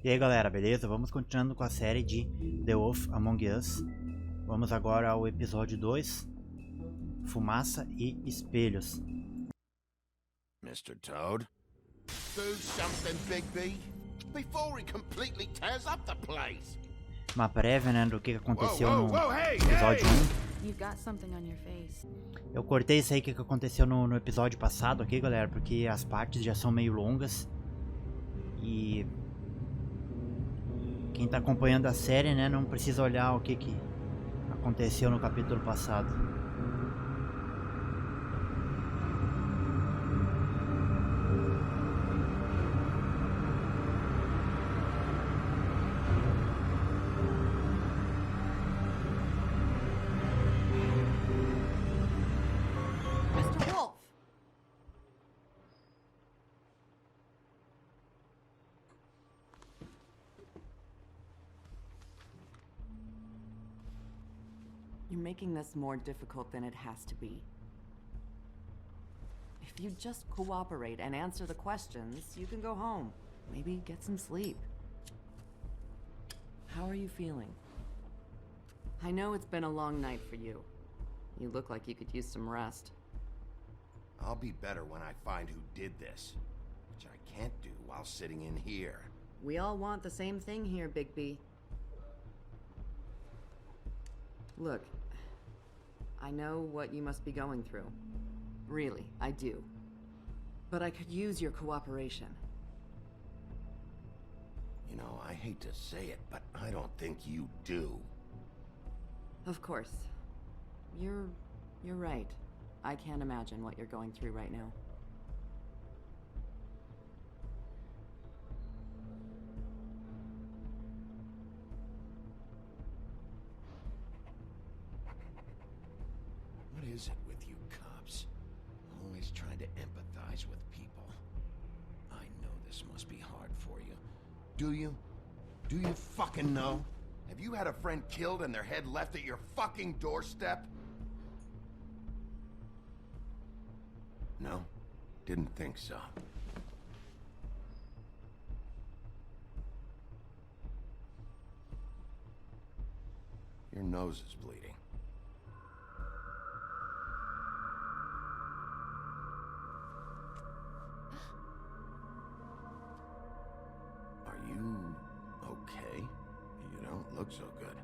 E aí galera, beleza? Vamos continuando com a série de The Wolf Among Us. Vamos agora ao episódio 2, Fumaça e Espelhos. Mr. Toad? Do something, Bigby, before he completely tears up the place. Uma prévia, né, do que aconteceu no episódio 1. You've got something on your face. Eu cortei isso aí que aconteceu no episódio passado aqui, galera, porque as partes já são meio longas. E quem tá acompanhando a série, né, não precisa olhar o que aconteceu no capítulo passado. Mr. Wolf! You're making this more difficult than it has to be. If you just cooperate and answer the questions, you can go home. Maybe get some sleep. How are you feeling? I know it's been a long night for you. You look like you could use some rest. I'll be better when I find who did this, which I can't do while sitting in here. We all want the same thing here, Bigby. Look, I know what you must be going through. Really, I do. But I could use your cooperation. You know, I hate to say it, but I don't think you do. Of course. You're right. I can't imagine what you're going through right now. What is it with you cops? Always trying to empathize with people. I know this must be hard for you. Do you? Do you fucking know? Have you had a friend killed and their head left at your fucking doorstep? No? Didn't think so. Your nose is bleeding. Are you okay? You don't look so good.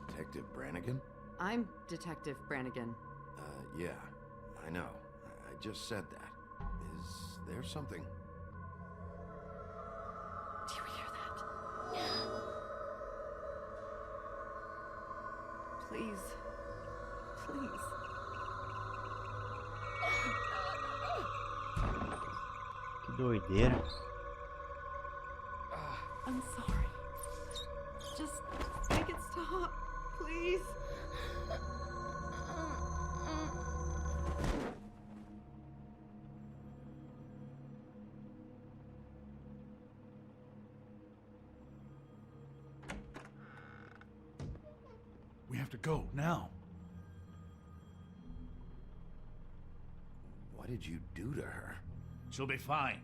Detective Brannigan? I'm Detective Brannigan. Yeah, I know. I just said that. Is there something? Do you hear that? Please. Please. Que doideira. I'm sorry. Just make it stop, please. We have to go, now. What did you do to her? She'll be fine.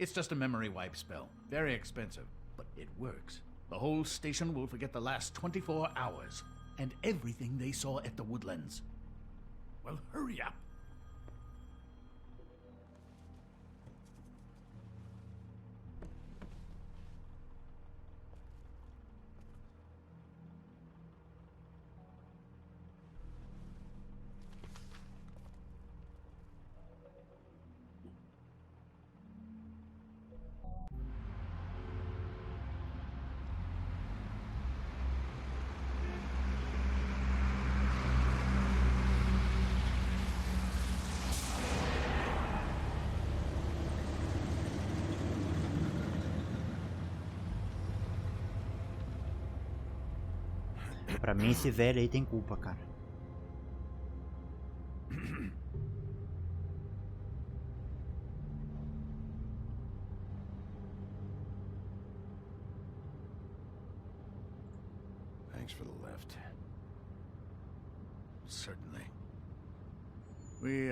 It's just a memory wipe spell. Very expensive, but it works. The whole station will forget the last 24 hours, and everything they saw at the Woodlands. Well, hurry up. Pra mim esse velho aí tem culpa, cara. Thanks for the lift. Certainly. We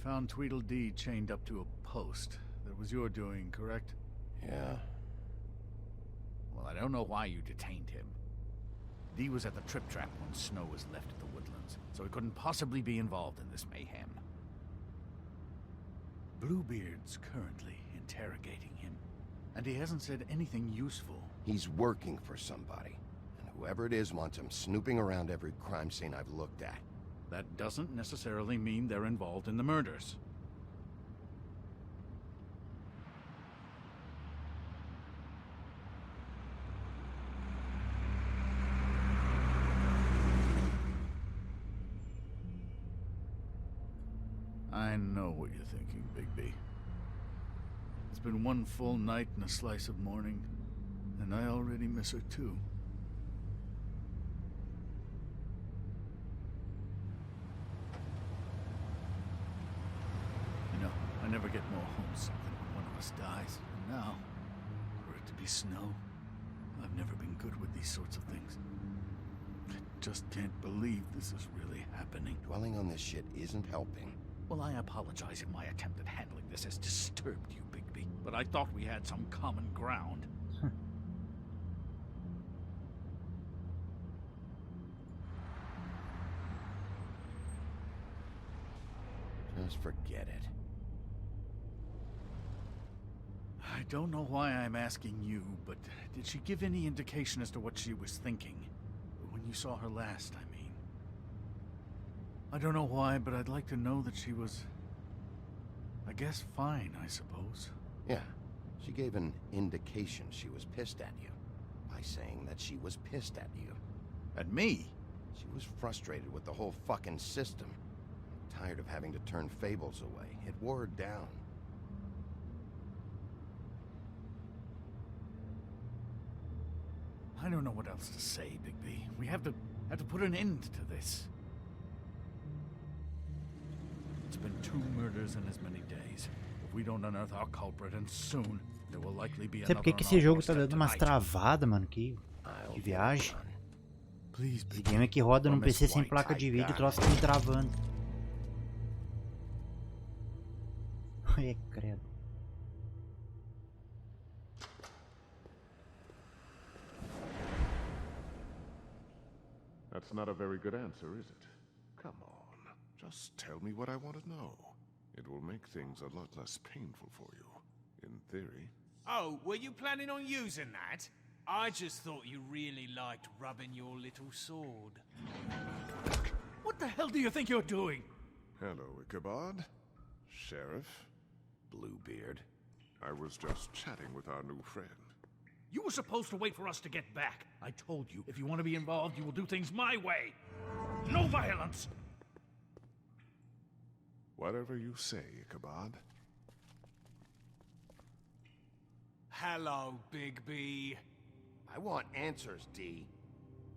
found Tweedledee chained up to a post. That was your doing, correct? Yeah. Well, I don't know why you detained him. Dee was at the Trip Trap when Snow was left at the Woodlands, so he couldn't possibly be involved in this mayhem. Bluebeard's currently interrogating him, and he hasn't said anything useful. He's working for somebody, and whoever it is wants him snooping around every crime scene I've looked at. That doesn't necessarily mean they're involved in the murders. I know what you're thinking, Bigby. It's been one full night and a slice of morning, and I already miss her too. You know, I never get more homesick than when one of us dies. And now, for it to be Snow, I've never been good with these sorts of things. I just can't believe this is really happening. Dwelling on this shit isn't helping. Well, I apologize if my attempt at handling this has disturbed you, Bigby, but I thought we had some common ground. Just forget it. I don't know why I'm asking you, but did she give any indication as to what she was thinking? When you saw her last, I mean. I don't know why, but I'd like to know that she was, I guess, fine, I suppose. Yeah, she gave an indication she was pissed at you by saying that she was pissed at you. At me? She was frustrated with the whole fucking system. Tired of having to turn fables away. It wore her down. I don't know what else to say, Bigby. We have to put an end to this. It's been 2 murders in as many days. If we don't unearth our culprit, and soon, there will likely be Não sei another porque que esse jogo tá dando umas travadas, mano. Que viagem. Esse game aqui roda num PC sem placa de vídeo, o troço me travando. Ai, credo. That's not a very good answer, is it? Come on. Just tell me what I want to know. It will make things a lot less painful for you, in theory. Oh, were you planning on using that? I just thought you really liked rubbing your little sword. What the hell do you think you're doing? Hello, Ichabod. Sheriff. Bluebeard. I was just chatting with our new friend. You were supposed to wait for us to get back. I told you, if you want to be involved, you will do things my way. No violence! Whatever you say, Ichabod. Hello, Bigby. I want answers, Dee.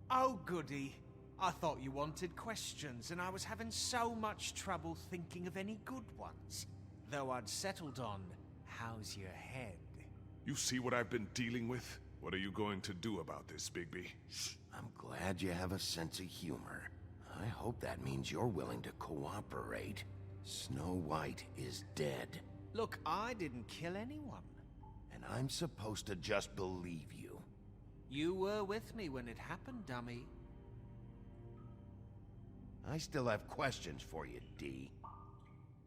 Oh, goody. I thought you wanted questions, and I was having so much trouble thinking of any good ones. Though I'd settled on, how's your head? You see what I've been dealing with? What are you going to do about this, Bigby? I'm glad you have a sense of humor. I hope that means you're willing to cooperate. Snow White is dead. Look, I didn't kill anyone. And I'm supposed to just believe you. You were with me when it happened, dummy. I still have questions for you, Dee.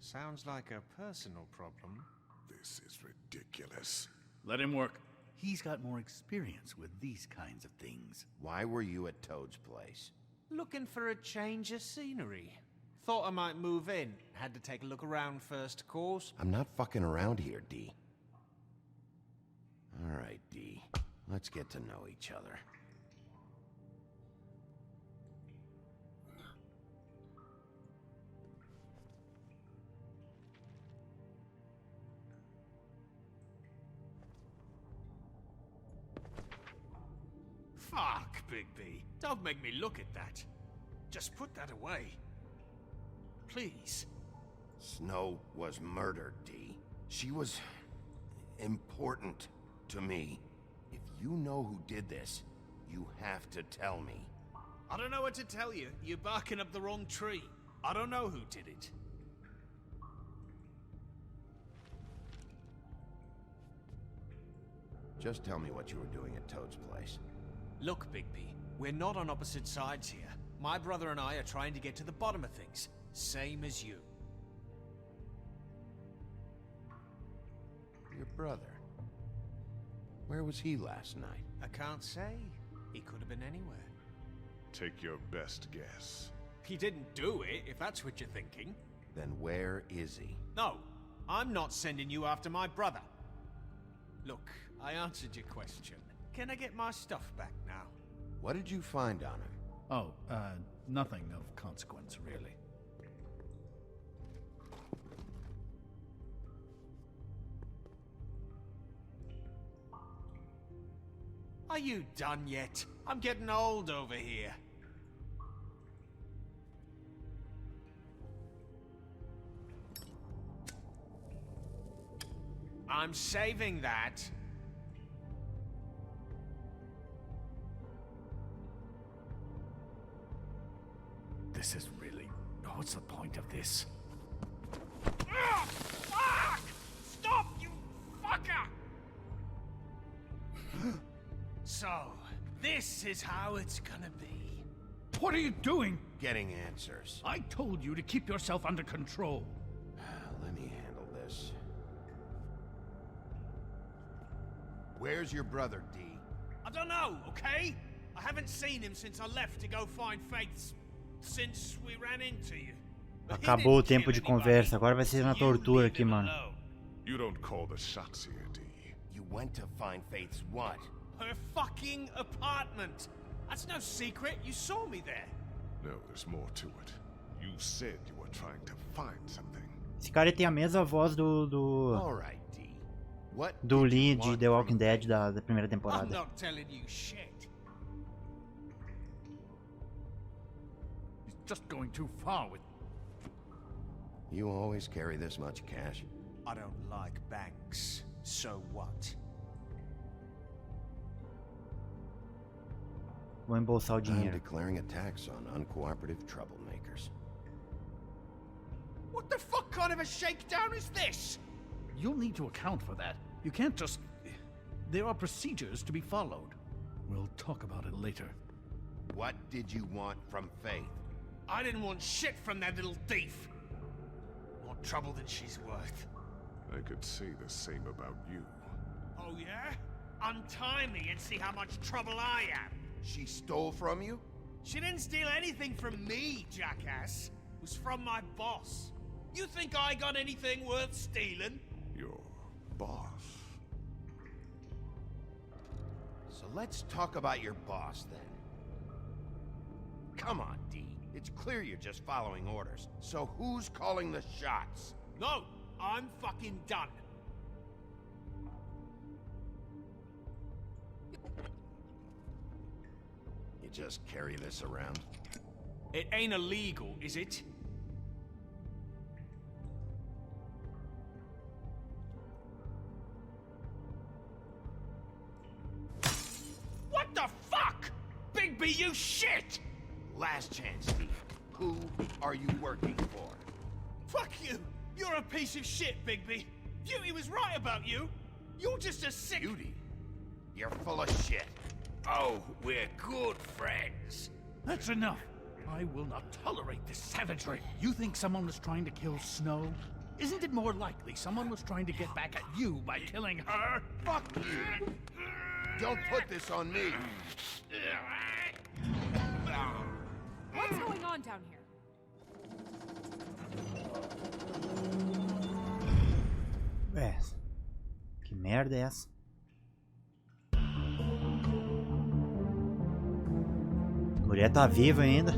Sounds like a personal problem. This is ridiculous. Let him work. He's got more experience with these kinds of things. Why were you at Toad's place? Looking for a change of scenery. Thought I might move in. Had to take a look around first, of course. I'm not fucking around here, Dee. All right, Dee. Let's get to know each other. Fuck, Bigby. Don't make me look at that. Just put that away. Please. Snow was murdered, Dee. She was important to me. If you know who did this, you have to tell me. I don't know what to tell you. You're barking up the wrong tree. I don't know who did it. Just tell me what you were doing at Toad's place. Look, Bigby, we're not on opposite sides here. My brother and I are trying to get to the bottom of things, same as you. Your brother. Where was he last night? I can't say. He could have been anywhere. Take your best guess. He didn't do it, if that's what you're thinking. Then where is he? No, I'm not sending you after my brother. Look, I answered your question. Can I get my stuff back now? What did you find on him? Oh, nothing of consequence, really. Are you done yet? I'm getting old over here. I'm saving that. This is really... What's the point of this? Ugh, fuck! Stop, you fucker! So, this is how it's gonna be. What are you doing? Getting answers. I told you to keep yourself under control. Let me handle this. Where's your brother, D? I don't know, okay? I haven't seen him since I left to go find Faith's... since we ran into you. But he Acabou o didn't tempo kill de anybody. conversa, agora vai ser na You tortura leave aqui, him mano. alone. You don't call the shots here, D. You went to find Faith's what? Her fucking apartment. That's no secret. You saw me there. No, there's more to it. You said you were trying to find something. Esse cara tem a mesma voz do All right, D. What do did Lee you de want The Walking from Dead Faith? da primeira I'm temporada. not telling you shit. He's just going too far with... You always carry this much cash? I don't like banks. So what? Vou embolsar o I'm dinheiro. declaring a tax on uncooperative troublemakers. What the fuck kind of a shakedown is this? You'll need to account for that. You can't just... There are procedures to be followed. We'll talk about it later. What did you want from Faith? I didn't want shit from that little thief. More trouble than she's worth. I could say the same about you. Oh yeah? Untie me and see how much trouble I am. She stole from you? She didn't steal anything from me, jackass. It was from my boss. You think I got anything worth stealing? Your boss. So let's talk about your boss then. Come on, D. It's clear you're just following orders. So who's calling the shots? No, I'm fucking done. You just carry this around? It ain't illegal, is it? What the fuck? Bigby, you shit! Last chance, Steve. Who are you working for? Fuck you! You're a piece of shit, Bigby. Beauty was right about you. You're just a sick... Beauty? You're full of shit. Oh, we're good friends. That's enough. I will not tolerate this savagery. You think someone was trying to kill Snow? Isn't it more likely someone was trying to get back at you by killing her? Fuck you! Don't put this on me! What's going on down here? Que merda é essa? A mulher tá viva ainda.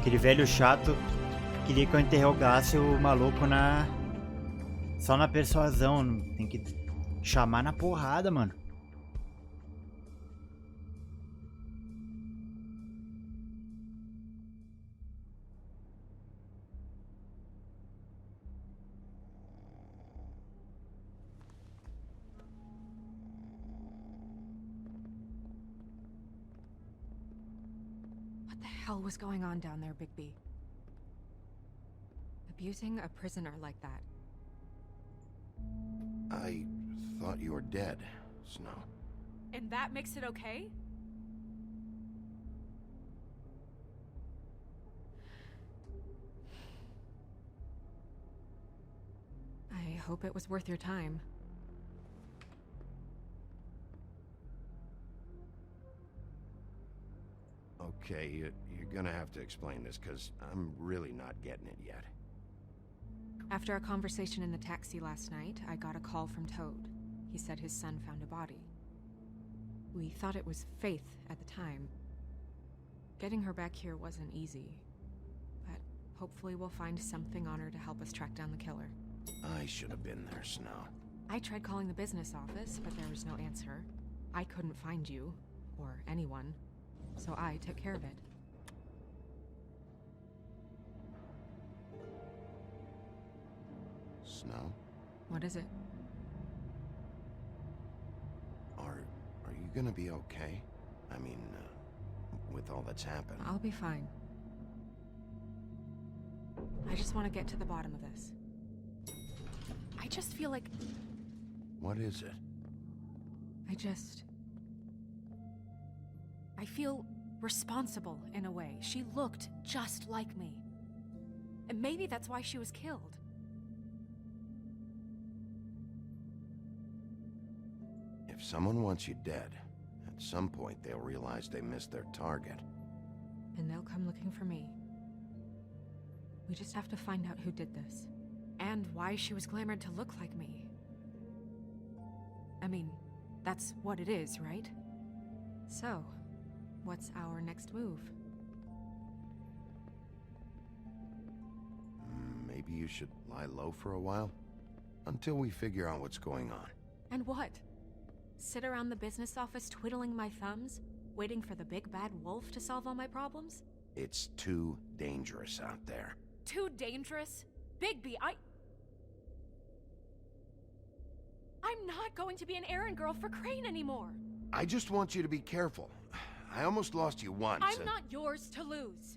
Aquele velho chato queria que eu interrogasse o maluco na... Só na persuasão, tem que chamar na porrada, mano. What the hell was going on down there, Bigby? Abusing a prisoner like that. I thought you were dead, Snow. And that makes it okay? I hope it was worth your time. Okay, you're gonna have to explain this, because I'm really not getting it yet. After our conversation in the taxi last night, I got a call from Toad. He said his son found a body. We thought it was Faith at the time. Getting her back here wasn't easy, but hopefully we'll find something on her to help us track down the killer. I should have been there, Snow. I tried calling the business office, but there was no answer. I couldn't find you, or anyone, so I took care of it. Snow? What is it? Are you gonna be okay? I mean, with all that's happened. I'll be fine. I just want to get to the bottom of this. I just feel like... What is it? I feel responsible in a way. She looked just like me. And maybe that's why she was killed. If someone wants you dead, at some point they'll realize they missed their target. And they'll come looking for me. We just have to find out who did this. And why she was glamored to look like me. I mean, that's what it is, right? So, what's our next move? Maybe you should lie low for a while? Until we figure out what's going on. And what? Sit around the business office twiddling my thumbs, waiting for the big bad wolf to solve all my problems? It's too dangerous out there. Too dangerous? Bigby, I'm not going to be an errand girl for Crane anymore! I just want you to be careful. I almost lost you once. I'm not yours to lose!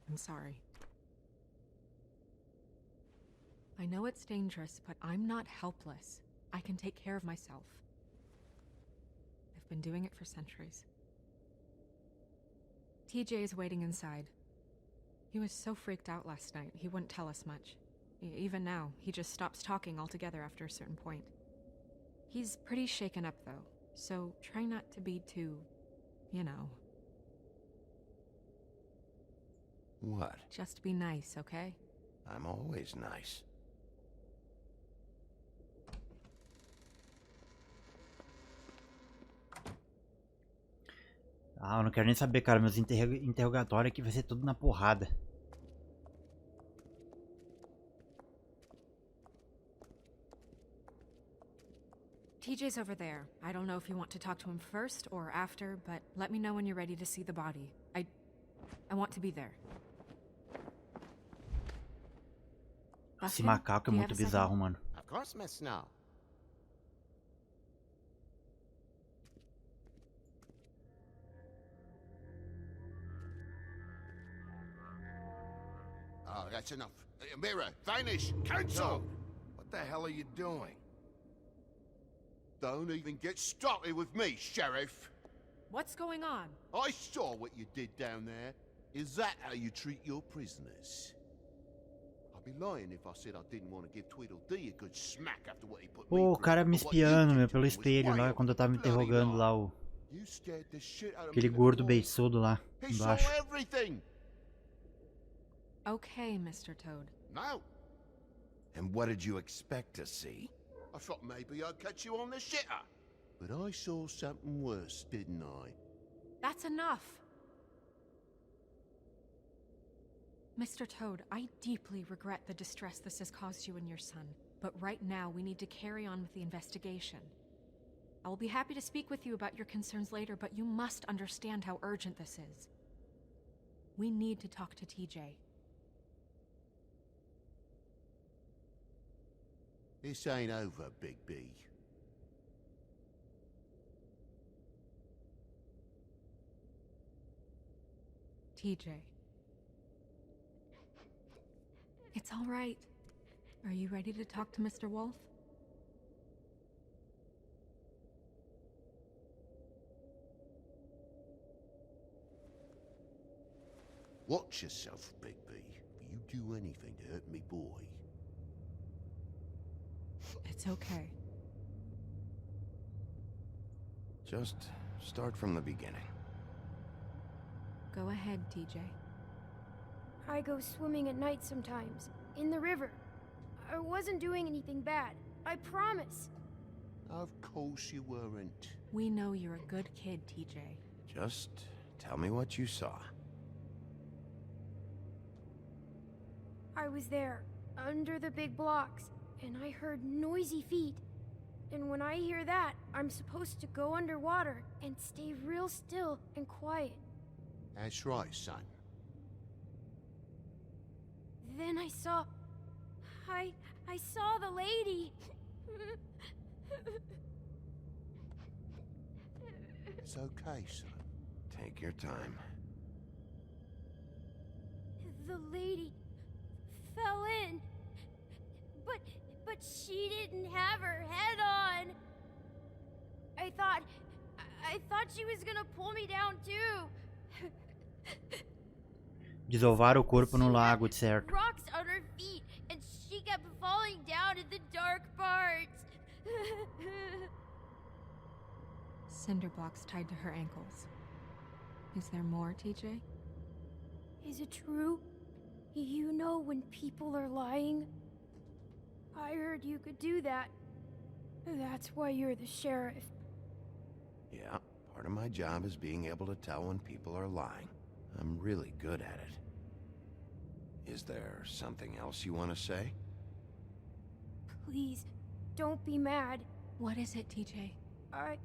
I'm sorry. I know it's dangerous, but I'm not helpless. I can take care of myself. I've been doing it for centuries. TJ is waiting inside. He was so freaked out last night, he wouldn't tell us much. Even now, he just stops talking altogether after a certain point. He's pretty shaken up, though, so try not to be too, you know. What? Just be nice, okay? I'm always nice. Ah, eu não quero nem saber, cara. Meus interrogatórios aqui vai ser tudo na porrada. TJ's over there. I don't know if you want to talk to him first or after, but let me know when you're ready to see the body. I want to be there. Esse macaco é muito bizarro, mano. Of course, Miss Snow. Oh, that's enough. Mira, vanish! Cancel! What the hell are you doing? Don't even get started with me, Sheriff. What's going on? I saw what you did down there. Is that how you treat your prisoners? I'd be lying if I said I didn't want to give Tweedledee a good smack after what he put me Pô, o through. cara me But what you espiando, did meu, to pelo me was espelho way lá, off quando eu tava the bloody interrogando mark. lá o... You scared the shit out of Aquele me gordo before. beiçudo lá He saw embaixo. everything. Okay, Mr. Toad. No, And what did you expect to see? I thought maybe I'd catch you on the shitter. But I saw something worse, didn't I? That's enough! Mr. Toad, I deeply regret the distress this has caused you and your son. But right now, we need to carry on with the investigation. I will be happy to speak with you about your concerns later, but you must understand how urgent this is. We need to talk to TJ. This ain't over, Bigby. TJ. It's all right. Are you ready to talk to Mr. Wolf? Watch yourself, Bigby. You do anything to hurt me boy. It's okay. Just start from the beginning. Go ahead, TJ. I go swimming at night sometimes, in the river. I wasn't doing anything bad, I promise. Of course you weren't. We know you're a good kid, TJ. Just tell me what you saw. I was there, under the big blocks, and I heard noisy feet. And when I hear that, I'm supposed to go underwater and stay real still and quiet. That's right, son. Then I saw the lady. It's okay, son. Take your time. The lady fell in. But she didn't have her head on. I thought she was gonna pull me down too. Desovar o corpo no lago, de certo. Rocks on her feet, and she kept falling down in the dark parts. Cinder blocks tied to her ankles. Is there more, TJ? Is it true? You know when people are lying? I heard you could do that. That's why you're the sheriff. Yeah, part of my job is being able to tell when people are lying. I'm really good at it. Is there something else you want to say? Please, don't be mad. What is it, TJ? I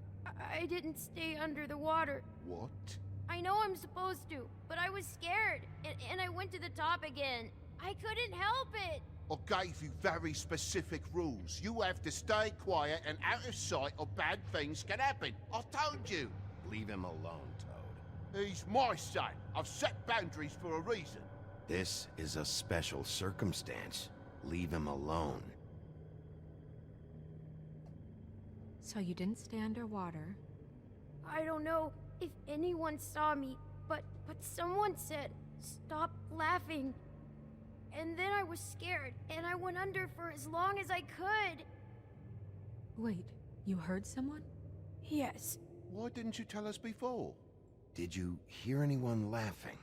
didn't stay under the water. What? I know I'm supposed to, but I was scared, and I went to the top again. I couldn't help it. I gave you very specific rules. You have to stay quiet and out of sight or bad things can happen. I told you. Leave him alone, Toad. He's my son. I've set boundaries for a reason. This is a special circumstance. Leave him alone. So you didn't stay underwater. I don't know if anyone saw me, but someone said, "Stop laughing." And then I was scared, and I went under for as long as I could. Wait, you heard someone? Yes. Why didn't you tell us before? Did you hear anyone laughing?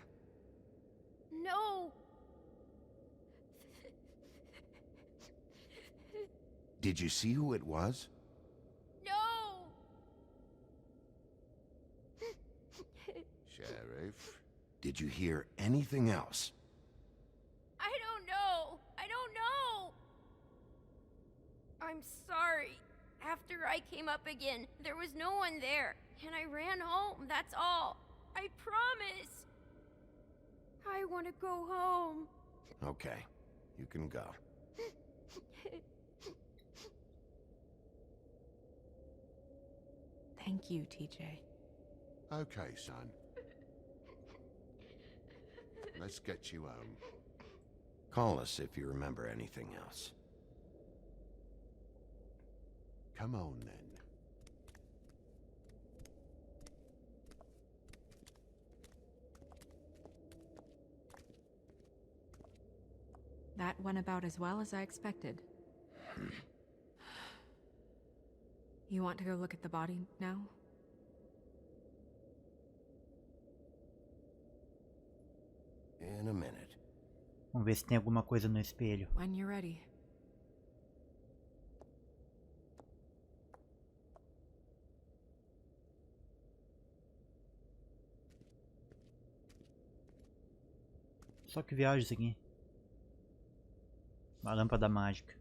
No. Did you see who it was? No. Sheriff? Did you hear anything else? I'm sorry. After I came up again, there was no one there, and I ran home, that's all. I promise. I want to go home. Okay, you can go. Thank you, TJ. Okay, son. Let's get you home. Call us if you remember anything else. Come on, then. That went about as well as I expected. You want to go look at the body now? In a minute. Vamos ver se tem alguma coisa no espelho. When you're ready. Só que viagem isso aqui. Uma lâmpada mágica.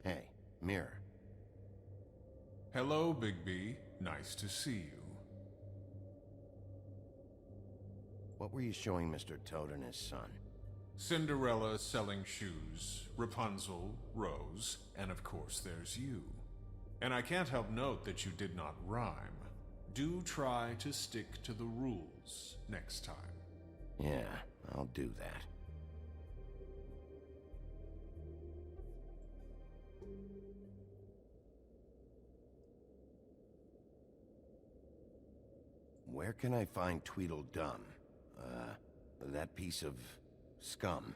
Hey, mirror. Hello, Bigby. Nice to see you. What were you showing Mr. Toad and his son? Cinderella selling shoes, Rapunzel, Rose, and of course there's you. And I can't help note that you did not rhyme. Do try to stick to the rules next time. Yeah, I'll do that. Where can I find Tweedledum? That piece of scum.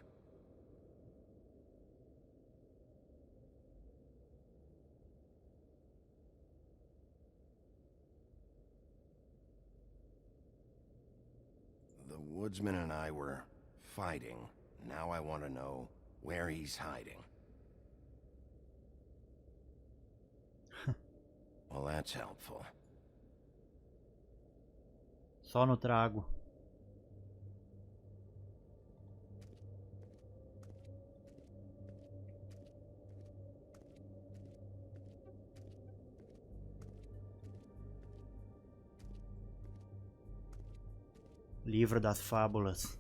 The woodsman and I were fighting. Now I want to know where he's hiding. Well, that's helpful. Só no trago. Livro das Fábulas.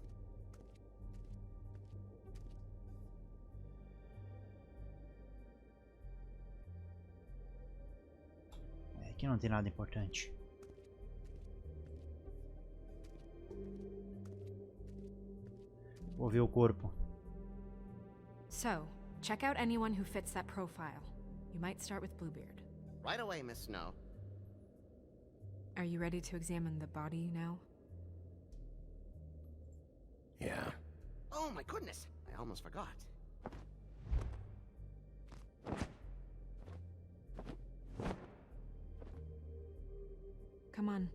Aqui não tem nada importante. Vou ver o corpo. So, check out anyone who fits that profile. You might start with Bluebeard. Right away, Miss Snow. Are you ready to examine the body now? Yeah. Oh my goodness, I almost forgot. Come on.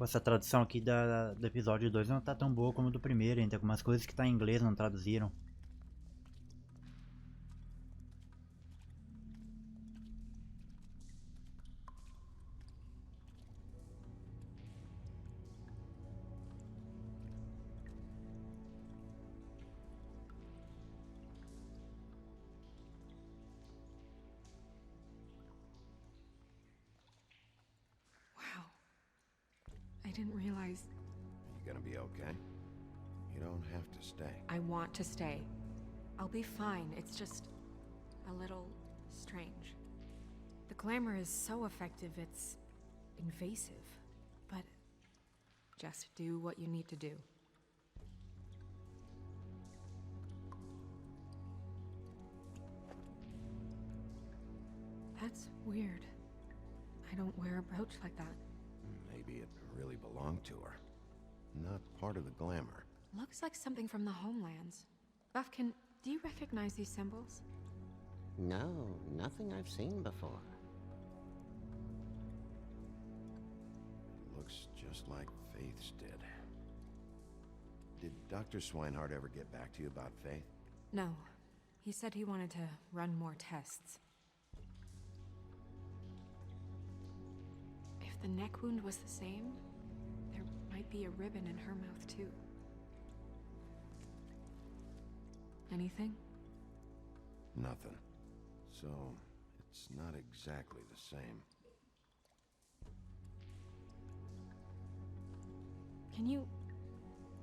Essa tradução aqui do episódio 2 não tá tão boa como do primeiro, hein? Tem algumas coisas que tá em inglês, não traduziram. I didn't realize... You gonna be okay? You don't have to stay. I want to stay. I'll be fine. It's just a little strange. The glamour is so effective, it's invasive. But just do what you need to do. That's weird. I don't wear a brooch like that. Maybe it really belonged to her. Not part of the glamour. Looks like something from the homelands. Buffkin, do you recognize these symbols? No, nothing I've seen before. Looks just like Faith's did. Did Dr. Swinehart ever get back to you about Faith? No. He said he wanted to run more tests. If the neck wound was the same, there might be a ribbon in her mouth too. Anything? Nothing. So, it's not exactly the same. Can you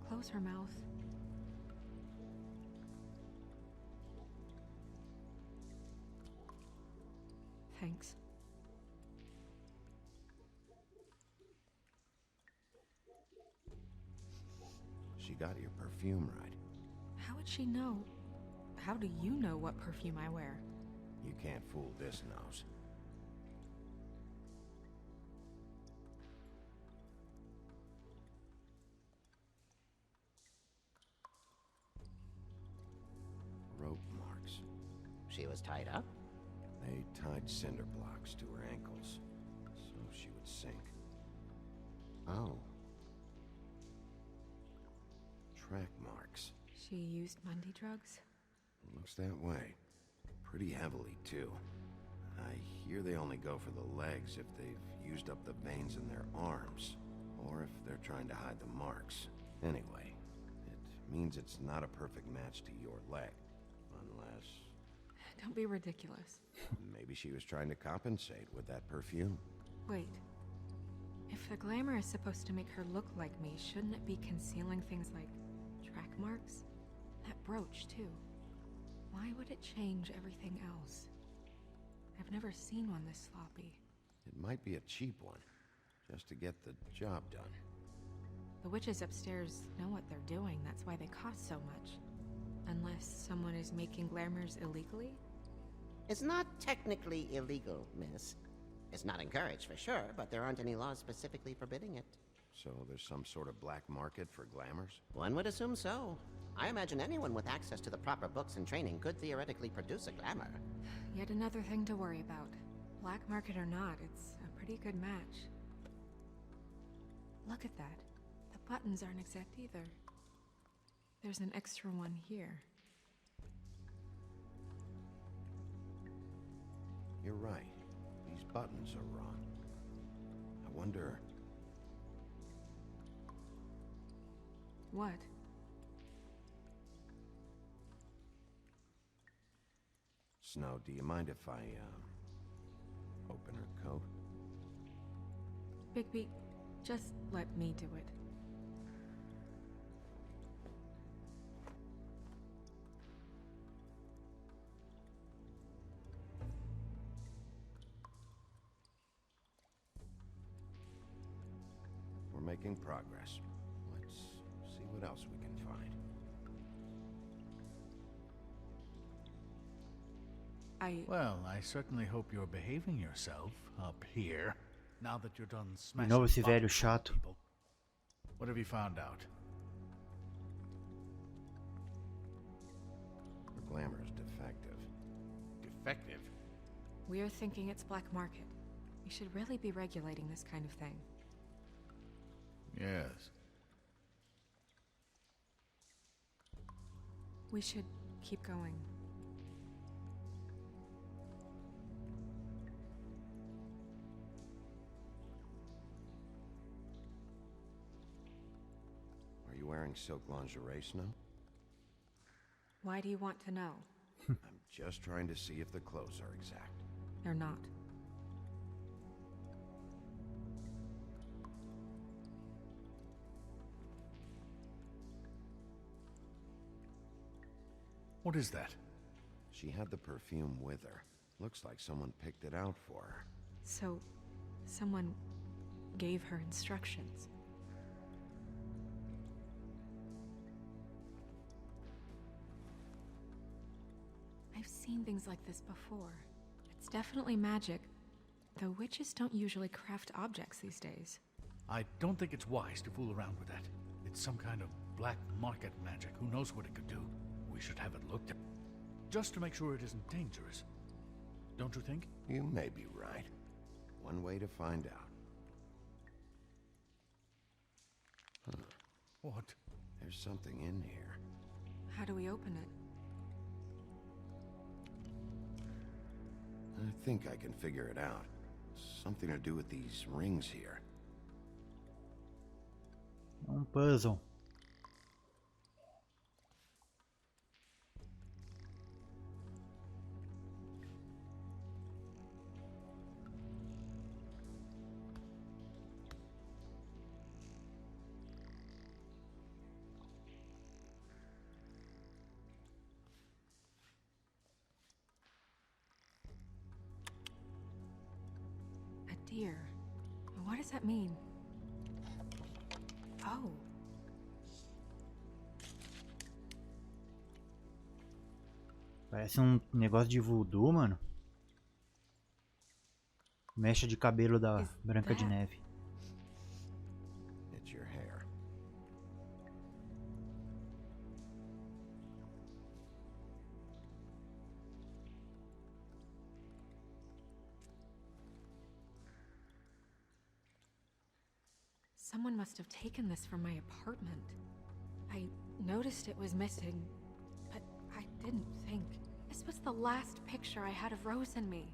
close her mouth? Thanks. She got your perfume right. How would she know? How do you know what perfume I wear? You can't fool this nose. Rope marks. She was tied up? They tied cinder blocks to her ankles, so she would sink. Oh. Track marks. She used Mundy drugs? Looks that way. Pretty heavily, too. I hear they only go for the legs if they've used up the veins in their arms, or if they're trying to hide the marks. Anyway, it means it's not a perfect match to your leg, unless... Don't be ridiculous. Maybe she was trying to compensate with that perfume. Wait. If the glamour is supposed to make her look like me, shouldn't it be concealing things like track marks? That brooch, too. Why would it change everything else? I've never seen one this sloppy. It might be a cheap one, just to get the job done. The witches upstairs know what they're doing, that's why they cost so much. Unless someone is making glamours illegally? It's not technically illegal, miss. It's not encouraged for sure, but there aren't any laws specifically forbidding it. So there's some sort of black market for glamours? One would assume so. I imagine anyone with access to the proper books and training could theoretically produce a glamour. Yet another thing to worry about. Black market or not, it's a pretty good match. Look at that. The buttons aren't exact either. There's an extra one here. You're right. These buttons are wrong. I wonder... What? Snow, do you mind if I, open her coat? Bigby, just let me do it. We're making progress. Let's see what else we can find. Well, I certainly hope you're behaving yourself up here, now that you're done De smashing novo esse velho bottles on chato. people. What have you found out? Her glamour is defective. Defective? We're thinking it's black market. We should really be regulating this kind of thing. Yes. We should keep going. Are you wearing silk lingerie, Snow? Why do you want to know? I'm just trying to see if the clothes are exact. They're not. What is that? She had the perfume with her. Looks like someone picked it out for her. So, someone gave her instructions. I've seen things like this before. It's definitely magic, though witches don't usually craft objects these days. I don't think it's wise to fool around with that. It's some kind of black market magic. Who knows what it could do? We should have it looked at, just to make sure it isn't dangerous. Don't you think? You may be right. One way to find out. Huh. What? There's something in here. How do we open it? I think I can figure it out. Something to do with these rings here. Puzzle. Deer. What does that mean? Oh. Parece negócio de voodoo, mano. Mecha de cabelo da Branca de Neve. It's your hair. Someone must have taken this from my apartment. I noticed it was missing, but I didn't think. This was the last picture I had of Rose and me.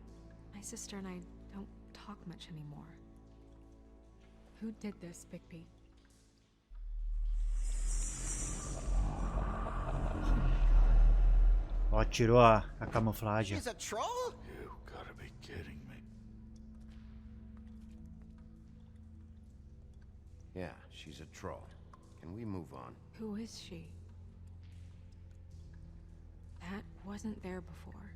My sister and I don't talk much anymore. Who did this, Bigby? Oh my god. Ó, tirou a camuflagem. She's a troll? You gotta be kidding me. Yeah, she's a troll. Can we move on? Who is she? That wasn't there before.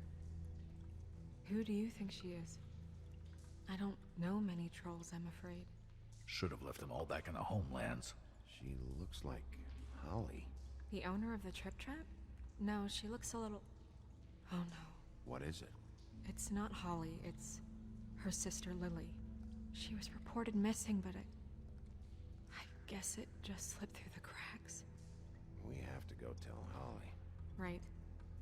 Who do you think she is? I don't know many trolls, I'm afraid. Should have left them all back in the homelands. She looks like Holly. The owner of the Trip Trap? No, she looks a little... Oh no. What is it? It's not Holly, it's her sister Lily. She was reported missing, but I guess it just slipped through the cracks. We have to go tell Holly. Right.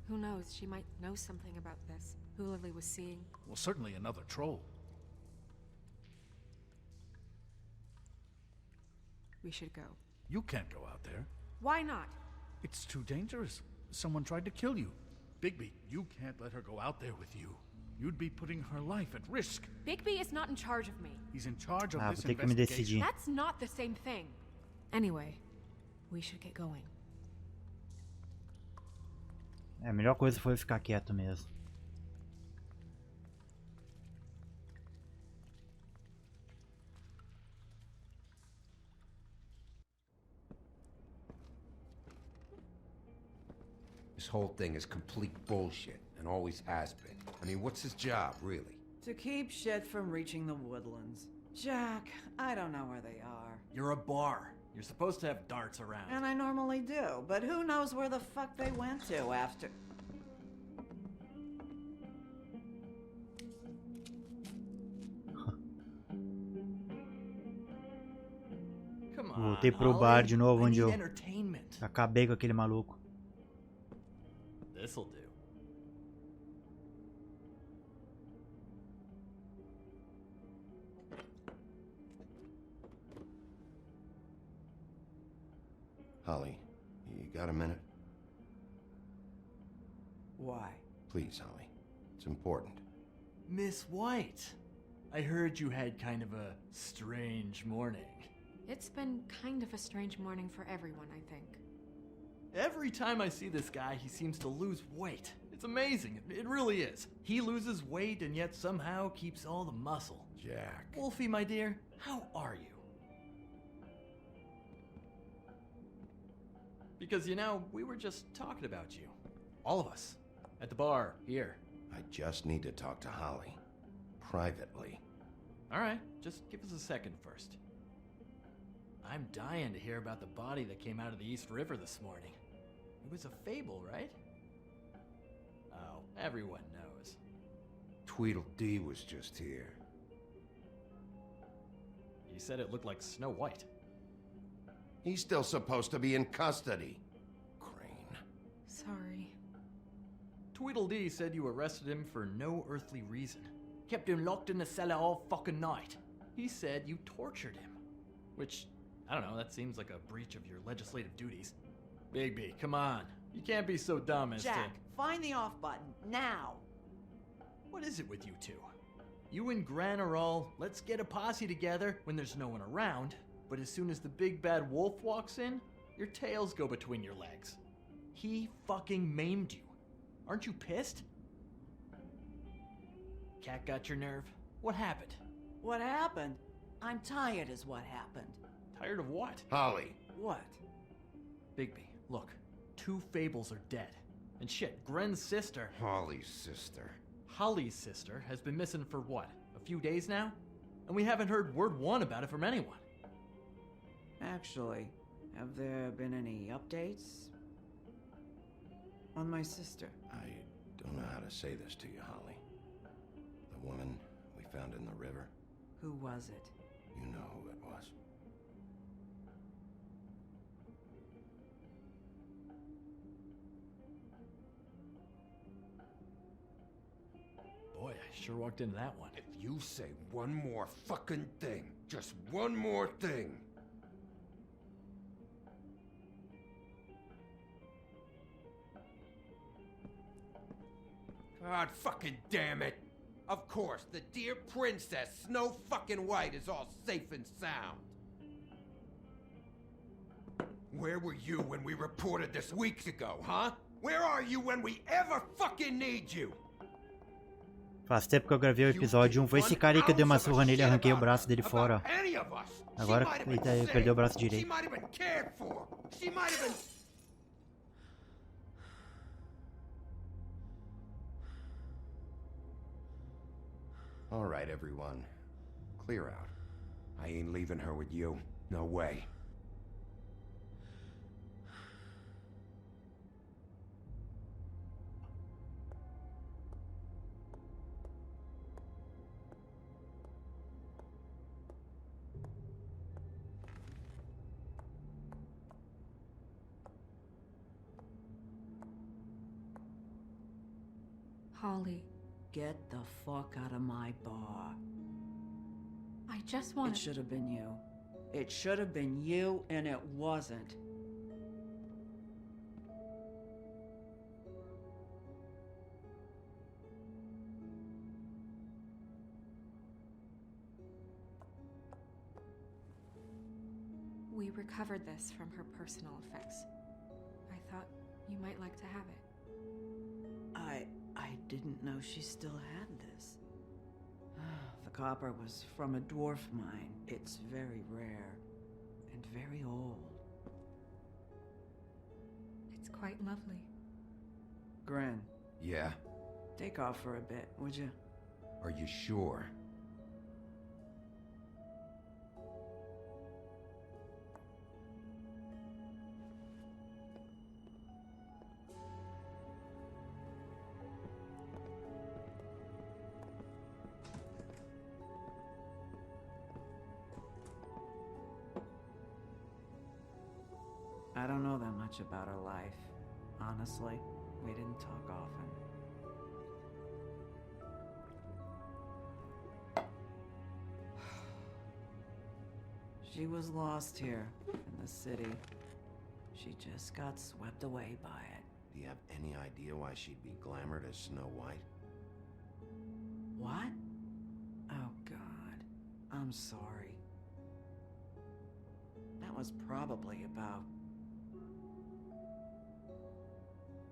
Who knows, she might know something about this. Who Lily was seeing. Well, certainly another troll. We should go. You can't go out there. Why not? It's too dangerous. Someone tried to kill you. Bigby, you can't let her go out there with you. You'd be putting her life at risk. Bigby is not in charge of me. He's in charge of Ah, this vou ter que me investigation. decidir. That's not the same thing. Anyway, we should get going. A melhor coisa foi ficar quieto mesmo. This whole thing is complete bullshit, and always has been. I mean, what's his job, really? To keep shit from reaching the woodlands. Jack, I don't know where they are. You're a bar. You're supposed to have darts around. And I normally do, but who knows where the fuck they went to after... Come on, Voltei pro Holly. bar de novo, I onde need eu entertainment. acabei com aquele maluco. This'll do. Holly, you got a minute? Why? Please, Holly. It's important. Miss White, I heard you had kind of a strange morning. It's been kind of a strange morning for everyone, I think. Every time I see this guy, he seems to lose weight. It's amazing. It really is. He loses weight and yet somehow keeps all the muscle. Jack. Wolfie, my dear, how are you? Because, you know, we were just talking about you. All of us. At the bar, here. I just need to talk to Holly. Privately. All right, just give us a second first. I'm dying to hear about the body that came out of the East River this morning. It was a fable, right? Oh, everyone knows. Tweedledee was just here. You said it looked like Snow White. He's still supposed to be in custody. Crane. Sorry. Tweedledee said you arrested him for no earthly reason. Kept him locked in the cellar all fucking night. He said you tortured him. Which, I don't know, that seems like a breach of your legislative duties. Bigby, come on. You can't be so dumb as Jack, find the off button, now! What is it with you two? You and Gran are all, let's get a posse together when there's no one around, but as soon as the big bad wolf walks in, your tails go between your legs. He fucking maimed you. Aren't you pissed? Cat got your nerve? What happened? What happened? I'm tired is what happened. Tired of what? Holly. What? Bigby, look. 2 fables are dead. And shit, Gren's sister... Holly's sister. Holly's sister has been missing for what? A few days now? And we haven't heard word one about it from anyone. Actually, have there been any updates? On my sister? I don't know how to say this to you, Holly. The woman we found in the river. Who was it? You know who it was. Boy, I sure walked into that one. If you say one more fucking thing, just one more thing. God fucking damn it! Of course, the dear princess, Snow fucking White, is all safe and sound. Where were you when we reported this weeks ago, huh? Where are you when we ever fucking need you? Faz tempo que eu gravei o episódio 1. Foi esse cara aí que eu dei uma surra nele e arranquei o braço dele fora. Agora ele perdeu o braço direito. All right, everyone. Clear out. I ain't leaving her with you. No way. Holly, Get the fuck out of my bar. I just want It should have been you. It should have been you, and it wasn't. We recovered this from her personal effects. I thought you might like to have it. I didn't know she still had this. The copper was from a dwarf mine. It's very rare and very old. It's quite lovely. Gren, Yeah? take off for a bit, would you? Are you sure? I don't know that much about her life. Honestly, we didn't talk often. She was lost here in the city. She just got swept away by it. Do you have any idea why she'd be glamored as Snow White? What? Oh, God. I'm sorry. That was probably about...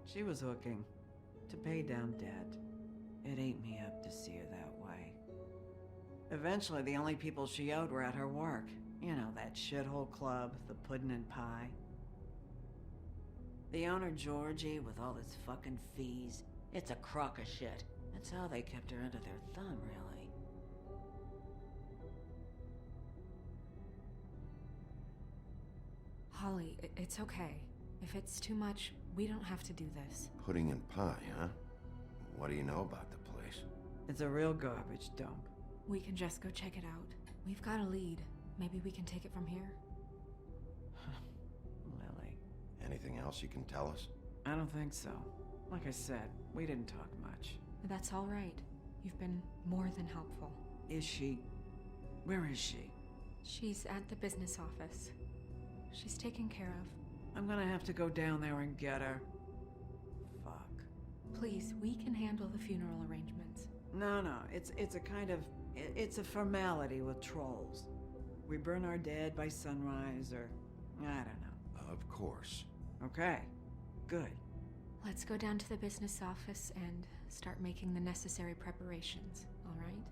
She was hooking to pay down debt. It ate me up to see her that way. Eventually, the only people she owed were at her work. You know, that shithole club, the Puddin' and Pie. The owner, Georgie, with all his fucking fees, it's a crock of shit. That's how they kept her under their thumb, really. Holly, it's okay. If it's too much, we don't have to do this. Pudding and pie, huh? What do you know about the place? It's a real garbage dump. We can just go check it out. We've got a lead. Maybe we can take it from here. Lily. Anything else you can tell us? I don't think so. Like I said, we didn't talk much. That's all right. You've been more than helpful. Is she... Where is she? She's at the business office. She's taken care of. I'm gonna have to go down there and get her. Fuck. Please, we can handle the funeral arrangements. No, it's a kind of... It's a formality with trolls. We burn our dead by sunrise, or... I don't know. Of course. Okay. Good. Let's go down to the business office and start making the necessary preparations, all right?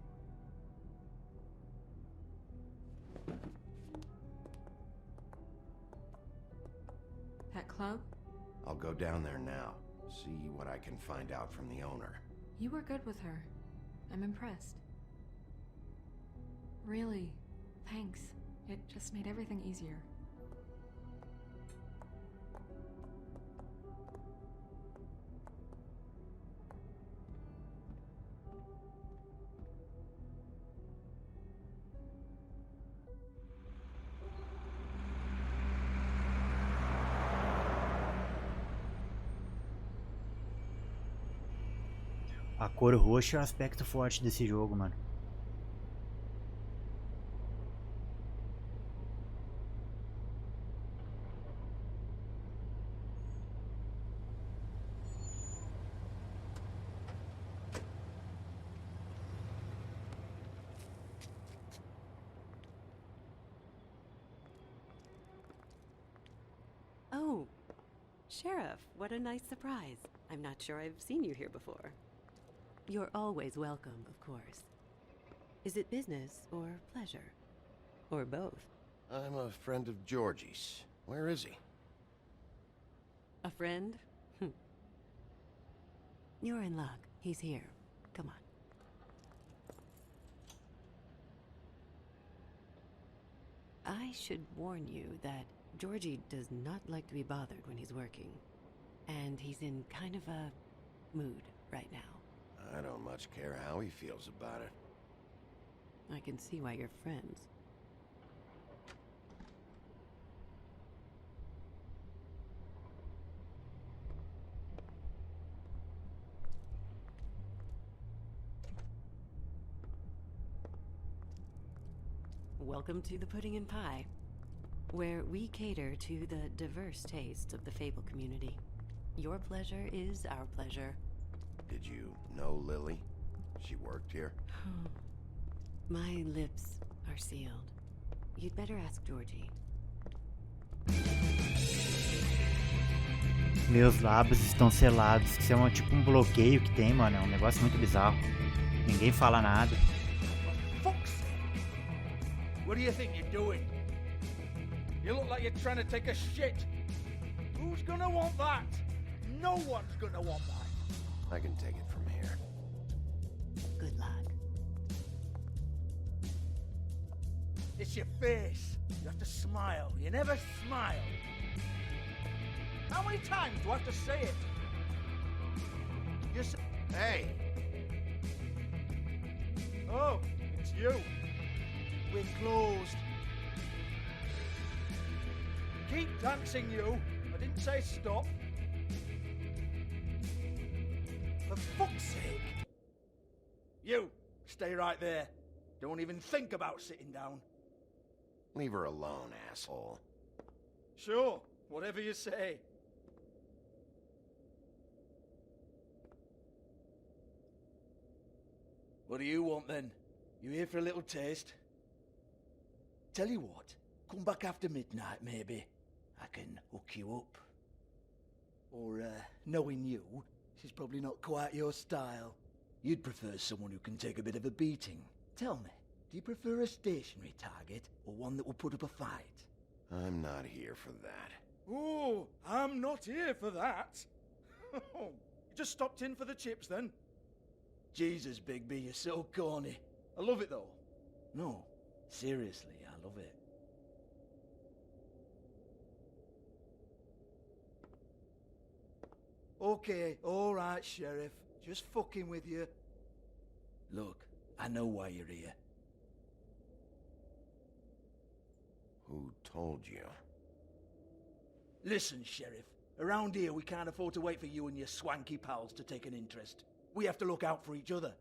That club? I'll go down there now. See what I can find out from the owner. You were good with her. I'm impressed. Really, thanks. It just made everything easier. A cor roxa é o aspecto forte desse jogo, mano. Sheriff, what a nice surprise. I'm not sure I've seen you here before. You're always welcome, of course. Is it business or pleasure? Or both? I'm a friend of Georgie's. Where is he? A friend? You're in luck. He's here. Come on. I should warn you that Georgie does not like to be bothered when he's working. And he's in kind of a mood right now. I don't much care how he feels about it. I can see why you're friends. Welcome to the Pudding and Pie, where we cater to the diverse tastes of the Fable community. Your pleasure is our pleasure. Did you know Lily? She worked here? My lips are sealed. You'd better ask Georgie. Meus lábios estão selados. Isso é tipo um bloqueio que tem, mano. É um negócio muito bizarro. Ninguém fala nada. What do you think you're doing? You look like you're trying to take a shit. Who's gonna want that? No one's gonna want that. I can take it from here. Good luck. It's your face. You have to smile. You never smile. How many times do I have to say it? You say, hey! Oh, it's you. We're closed. Keep dancing, you. I didn't say stop. For fuck's sake. You, stay right there. Don't even think about sitting down. Leave her alone, asshole. Sure, whatever you say. What do you want then? You here for a little taste? Tell you what, come back after midnight maybe. I can hook you up. Or, knowing you, this is probably not quite your style. You'd prefer someone who can take a bit of a beating. Tell me, do you prefer a stationary target or one that will put up a fight? I'm not here for that. Oh, I'm not here for that. You just stopped in for the chips then? Jesus, Bigby, you're so corny. I love it though. No, seriously, I love it. Okay, alright, Sheriff. Just fucking with you. Look, I know why you're here. Who told you? Listen, Sheriff. Around here, we can't afford to wait for you and your swanky pals to take an interest. We have to look out for each other.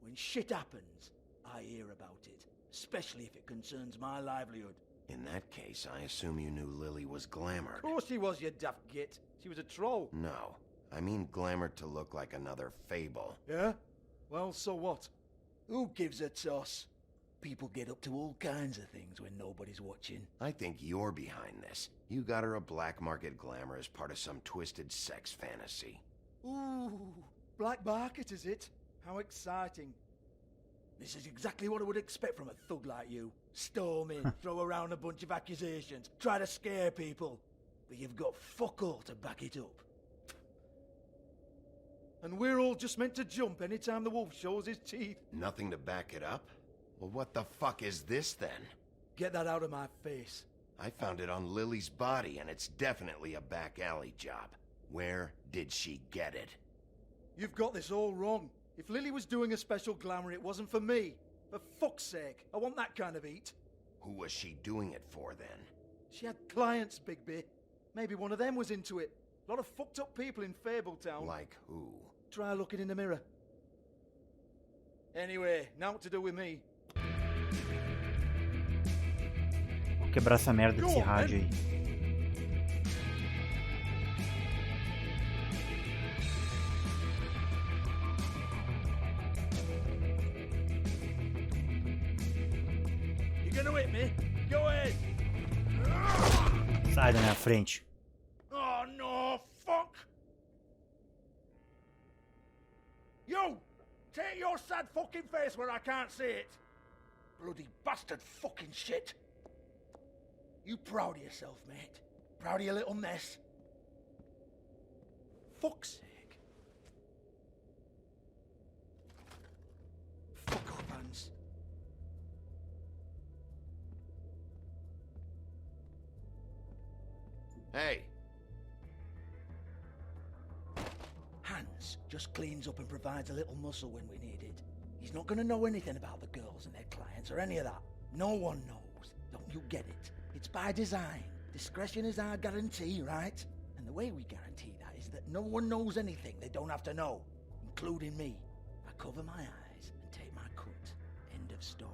When shit happens, I hear about it. Especially if it concerns my livelihood. In that case, I assume you knew Lily was glamored. Of course she was, you daft git. She was a troll. No. I mean glamored to look like another Fable. Yeah? Well, so what? Who gives a toss? People get up to all kinds of things when nobody's watching. I think you're behind this. You got her a black market glamour as part of some twisted sex fantasy. Ooh, black market is it? How exciting. This is exactly what I would expect from a thug like you. Storm in, throw around a bunch of accusations, try to scare people. But you've got fuck all to back it up. And we're all just meant to jump anytime the wolf shows his teeth. Nothing to back it up? Well, what the fuck is this then? Get that out of my face. I found it on Lily's body, and it's definitely a back alley job. Where did she get it? You've got this all wrong. If Lily was doing a special glamour, it wasn't for me. For fuck's sake, I want that kind of eat. Who was she doing it for, then? She had clients, Bigby. Maybe one of them was into it. A lot of fucked up people in Fabletown. Like who? Try looking in the mirror. Anyway, now what to do with me? Vou quebrar essa merda desse rádio aí. You gonna hit me? Go ahead. Sai da minha frente. Oh no, Take your sad fucking face where I can't see it! Bloody bastard fucking shit! You proud of yourself, mate? Proud of your little mess? Fuck's sake. Fuck off, Hans. Hey! Hans just cleans up and provides a little muscle when we need it. He's not gonna know anything about the girls and their clients or any of that. No one knows. Don't you get it? It's by design. Discretion is our guarantee, right? And the way we guarantee that is that no one knows anything they don't have to know, including me. I cover my eyes and take my cut. End of story.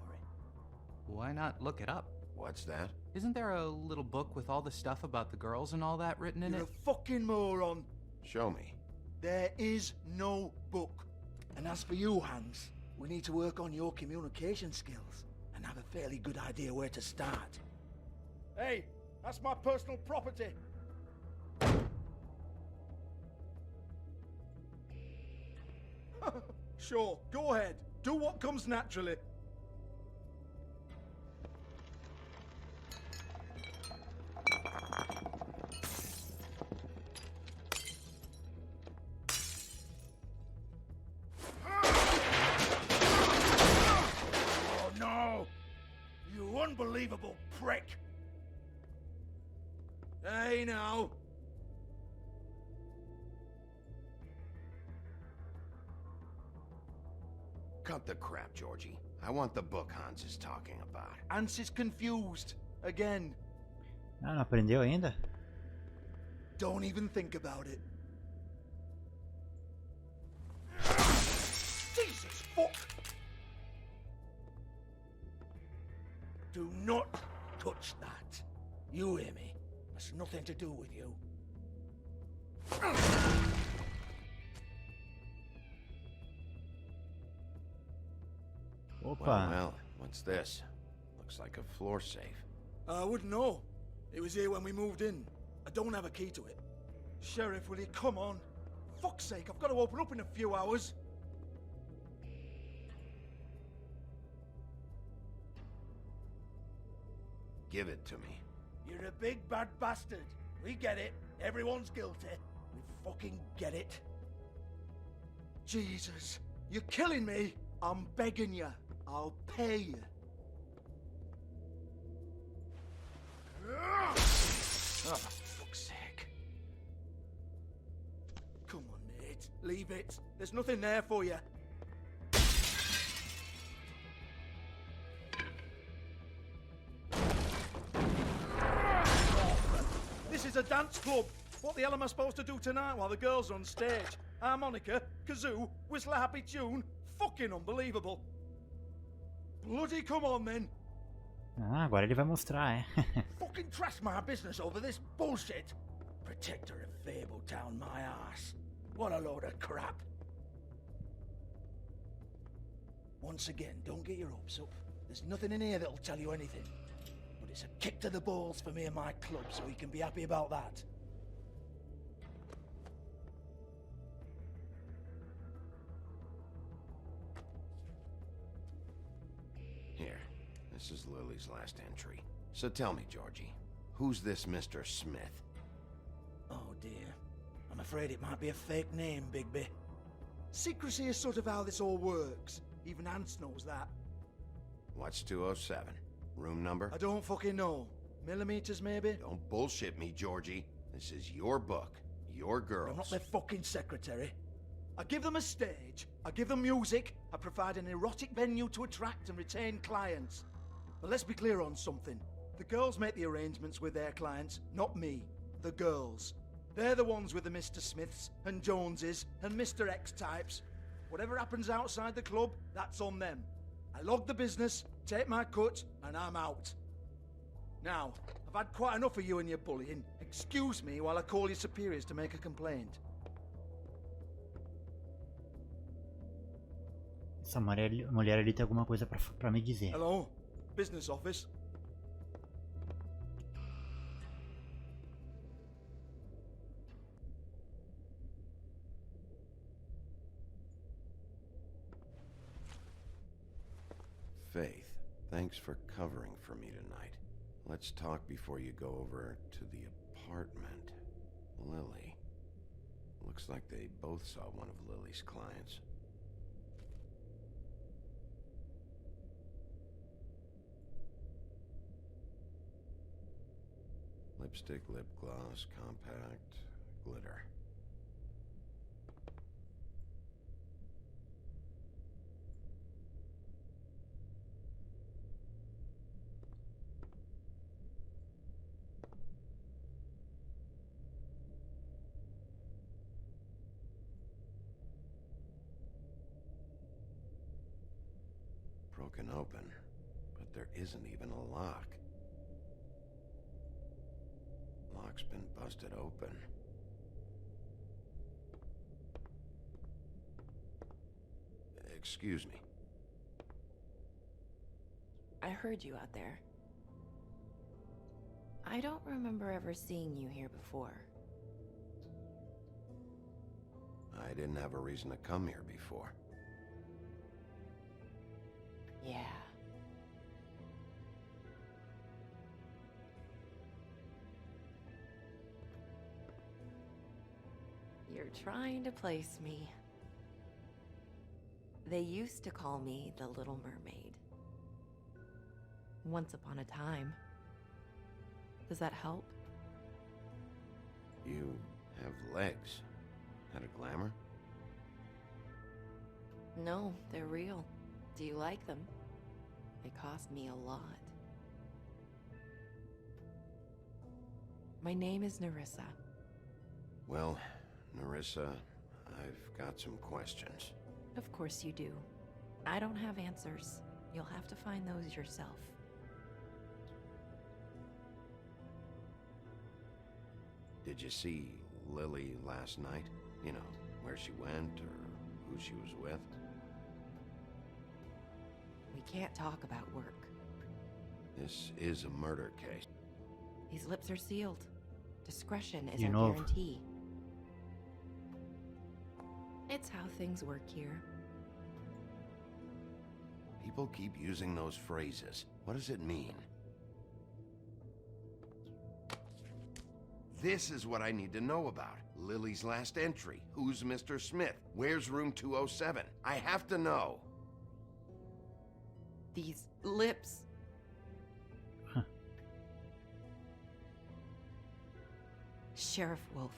Why not look it up? What's that? Isn't there a little book with all the stuff about the girls and all that written in You're it? a fucking moron. Show me. There is no book. And as for you, Hans, we need to work on your communication skills and have a fairly good idea where to start. Hey, that's my personal property. Sure, go ahead. Do what comes naturally. Oh no! You unbelievable prick! Hey now! Cut the crap, Georgie. I want the book Hans is talking about. Hans is confused. Again. Ah, não aprendeu ainda? Don't even think about it. Jesus fuck! Do not touch that. You hear me? That's nothing to do with you. Opa. Well, what's this? Looks like a floor safe. I wouldn't know. It was here when we moved in. I don't have a key to it. Sheriff, will you come on? Fuck's sake, I've got to open up in a few hours. Give it to me. You're a big bad bastard. We get it. Everyone's guilty. We fucking get it. Jesus, you're killing me. I'm begging you. I'll pay you. Oh, for fuck's sake. Come on, mate. Leave it. There's nothing there for you. This is a dance club. What the hell am I supposed to do tonight while the girls are on stage? Harmonica, kazoo, whistle a happy tune. Fucking unbelievable. Bloody come on then. Ah, agora ele vai mostrar, é. Fucking trash my business over this bullshit. Protector of Fabletown, my ass. What a load of crap. Once again, don't get your hopes up. There's nothing in here that'll tell you anything. But it's a kick to the balls for me and my club, so you can be happy about that. Here, this is Lily's last entry. So tell me, Georgie, who's this Mr. Smith? Oh dear. I'm afraid it might be a fake name, Bigby. Secrecy is sort of how this all works. Even Hans knows that. What's 207? Room number? I don't fucking know. Millimeters, maybe? Don't bullshit me, Georgie. This is your book. Your girls. I'm not their fucking secretary. I give them a stage, I give them music, I provide an erotic venue to attract and retain clients. But let's be clear on something. The girls make the arrangements with their clients, not me. The girls. They're the ones with the Mr. Smiths and Joneses and Mr. X types. Whatever happens outside the club, that's on them. I log the business, take my cut, and I'm out. Now, I've had quite enough of you and your bullying. Excuse me while I call your superiors to make a complaint. Essa mulher ali tem alguma coisa pra me dizer. Hello? Business office? Faith, thanks for covering for me tonight. Let's talk before you go over to the apartment. Lily. Looks like they both saw one of Lily's clients. Lipstick, lip gloss, compact, glitter. Broken open, but there isn't even a lock. Lock's been busted open. Excuse me. I heard you out there. I don't remember ever seeing you here before. I didn't have a reason to come here before. Yeah. You're trying to place me. They used to call me the Little Mermaid. Once upon a time. Does that help? You have legs. Had a glamour? No, they're real. Do you like them? They cost me a lot. My name is Nerissa. Well, Nerissa, I've got some questions. Of course you do. I don't have answers. You'll have to find those yourself. Did you see Lily last night? You know, where she went or who she was with? We can't talk about work. This is a murder case. These lips are sealed. Discretion is You our know. guarantee. It's how things work here. People keep using those phrases. What does it mean? This is what I need to know about. Lily's last entry. Who's Mr. Smith? Where's room 207? I have to know. These lips. Sheriff Wolf,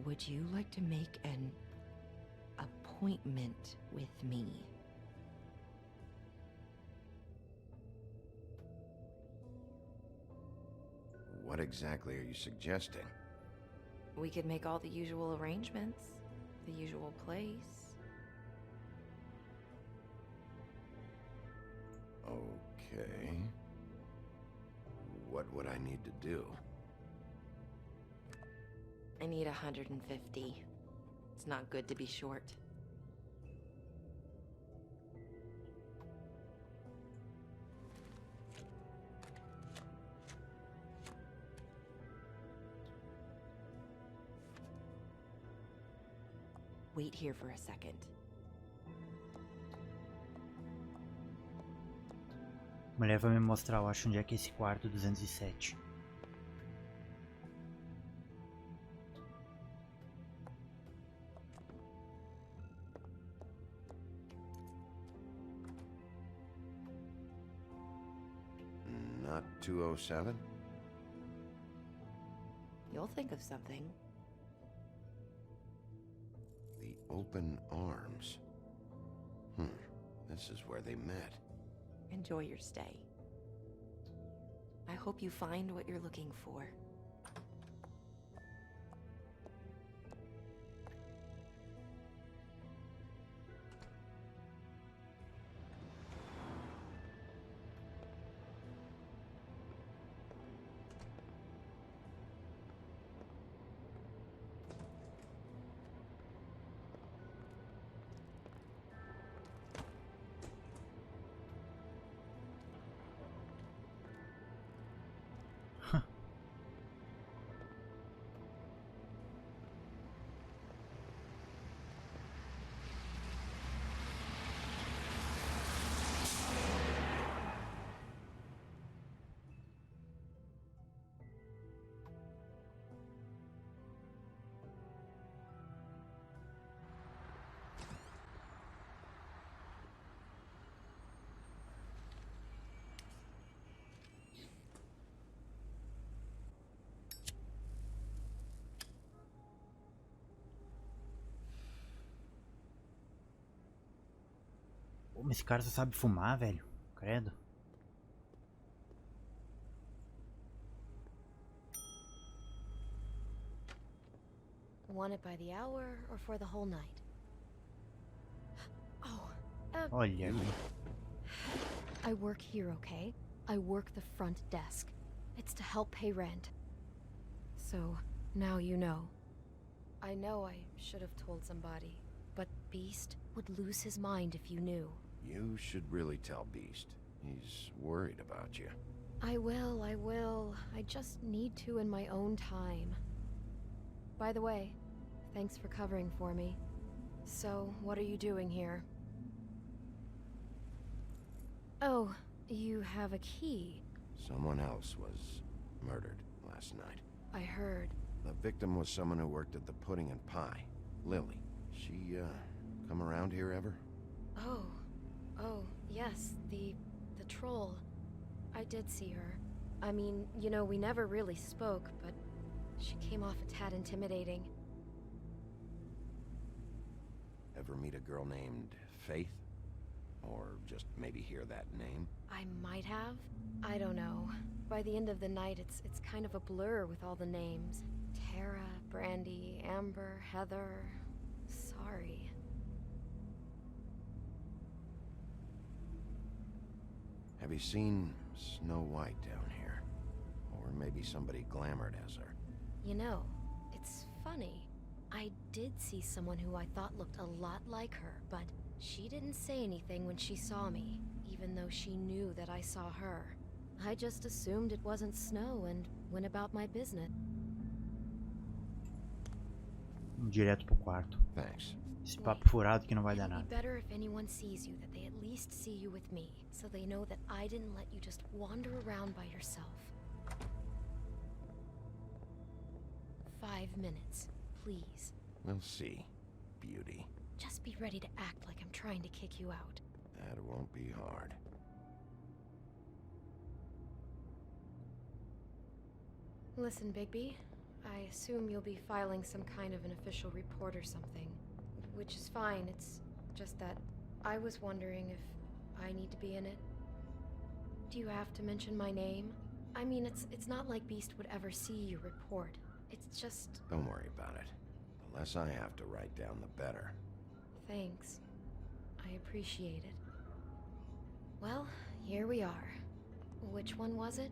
would you like to make an appointment with me? What exactly are you suggesting? We could make all the usual arrangements, the usual place. Okay. What would I need to do? I need 150. It's not good to be short. Wait here for a second. A mulher vai me mostrar, eu acho, onde é que é esse quarto 207. Not 207? You'll think of something. The open arms. This is where they met. Enjoy your stay. I hope you find what you're looking for. Esse cara só sabe fumar, velho. Credo. Want it by the hour or for the whole night? Oh, Olha. I work here, okay? I work the front desk. It's to help pay rent. So, now you know. I know I should have told somebody, but Beast would lose his mind if you knew. You should really tell Beast. He's worried about you. I will. I just need to in my own time. By the way, thanks for covering for me. So, what are you doing here? Oh, you have a key. Someone else was murdered last night. I heard. The victim was someone who worked at the Pudding and Pie, Lily. She, come around here ever? Oh, yes, the troll. I did see her. I mean, you know, we never really spoke, but she came off a tad intimidating. Ever meet a girl named Faith? Or just maybe hear that name? I might have. I don't know. By the end of the night, it's kind of a blur with all the names. Tara, Brandy, Amber, Heather. Sorry. Have you seen Snow White down here? Or maybe somebody glamored as her? You know, it's funny. I did see someone who I thought looked a lot like her, but she didn't say anything when she saw me, even though she knew that I saw her. I just assumed it wasn't Snow and went about my business. Direto pro quarto. Thanks. Esse papo furado que não vai dar It'd nada. be better if anyone sees you that they at least see you with me, so they know that I didn't let you just wander around by yourself. 5 minutes, please. We'll see, beauty. Just be ready to act like I'm trying to kick you out. That won't be hard. Listen, Bigby, I assume you'll be filing some kind of an official report or something. Which is fine, it's just that I was wondering if I need to be in it. Do you have to mention my name? I mean, it's not like Beast would ever see your report. It's just... Don't worry about it. The less I have to write down, the better. Thanks. I appreciate it. Well, here we are. Which one was it?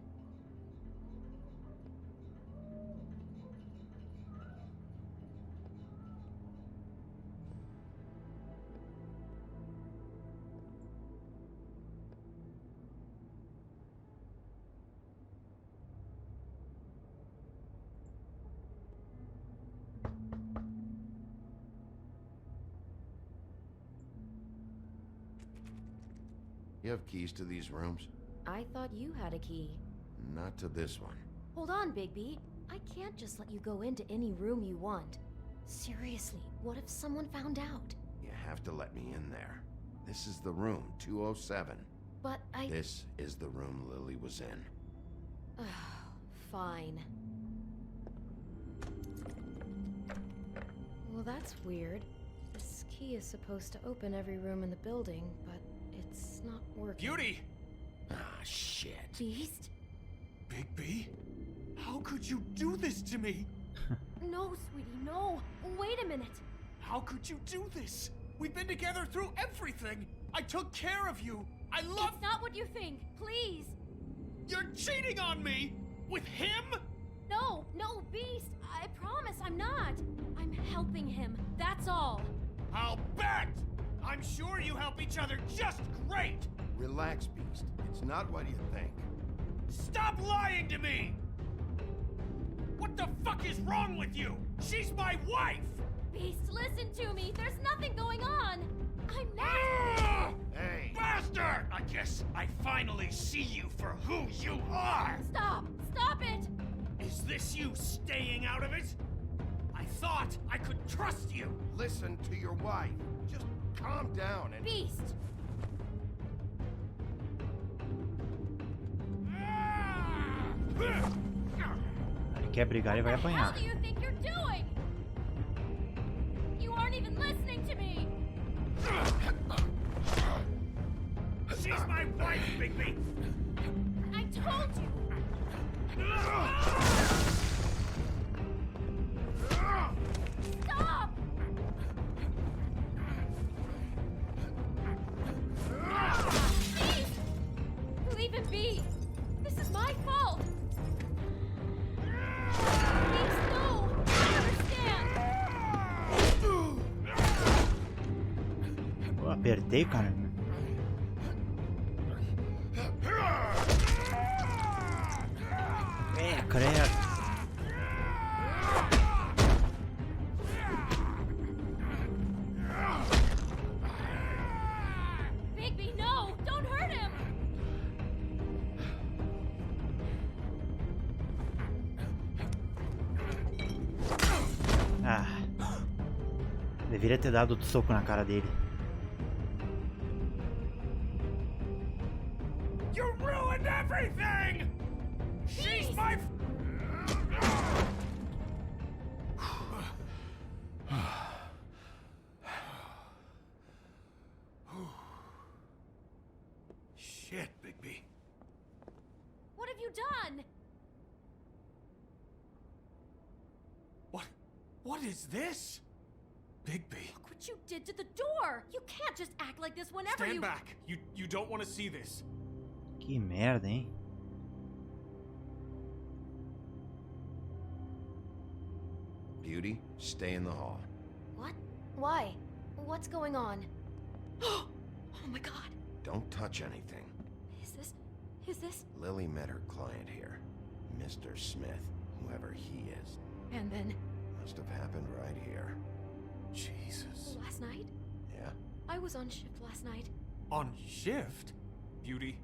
You have keys to these rooms? I thought you had a key. Not to this one. Hold on, Bigby. I can't just let you go into any room you want. Seriously, what if someone found out? You have to let me in there. This is the room, 207. But This is the room Lily was in. Fine. Well, that's weird. This key is supposed to open every room in the building, but it's not working. Beauty! Ah, shit. Beast? Bigby? How could you do this to me? No, sweetie, no. Wait a minute. How could you do this? We've been together through everything. I took care of you. I love... It's not what you think. Please. You're cheating on me! With him? No, Beast. I promise I'm not. I'm helping him. That's all. I'll bet! I'm sure you help each other just great! Relax, Beast. It's not what you think. Stop lying to me! What the fuck is wrong with you? She's my wife! Beast, listen to me. There's nothing going on. I'm not... Hey! Bastard! I guess I finally see you for who you are! Stop! Stop it! Is this you staying out of it? I thought I could trust you! Listen to your wife. Just calm down and... Beast! Ele quer brigar, ele vai What apanhar. do you think you're doing? You aren't even listening to me! She's my wife, Bigby! I told you! Stop! Please! Leave him be! This is my fault! Please, no! I understand! Eu apertei, cara. Credo. Bigby, no! Don't hurt him! Ah. Deveria ter dado outro soco na cara dele. You ruined everything! She's my... Shit, Bigby. What have you done? What is this? Bigby. Look what you did to the door! You can't just act like this whenever Stand you... back. You don't want to see this. Que merda, hein? Beauty, stay in the hall. What? Why? What's going on? Oh my god! Don't touch anything. Is this... Lily met her client here, Mr. Smith, whoever he is. And then... Must have happened right here. Jesus. Last night? Yeah? I was on shift last night. On shift? Beauty,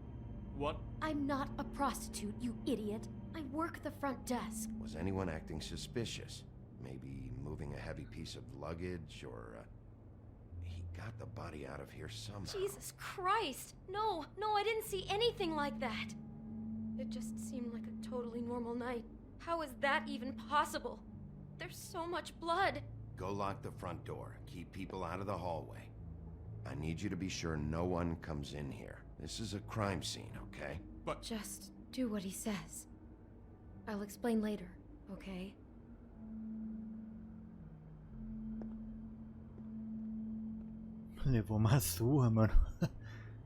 what? I'm not a prostitute, you idiot. I work the front desk. Was anyone acting suspicious? Maybe moving a heavy piece of luggage, or, he got the body out of here somehow. Jesus Christ! No, I didn't see anything like that. It just seemed like a totally normal night. How is that even possible? There's so much blood. Go lock the front door. Keep people out of the hallway. I need you to be sure no one comes in here. This is a crime scene, okay? But... Just do what he says. I'll explain later, okay? Levou uma surra, mano.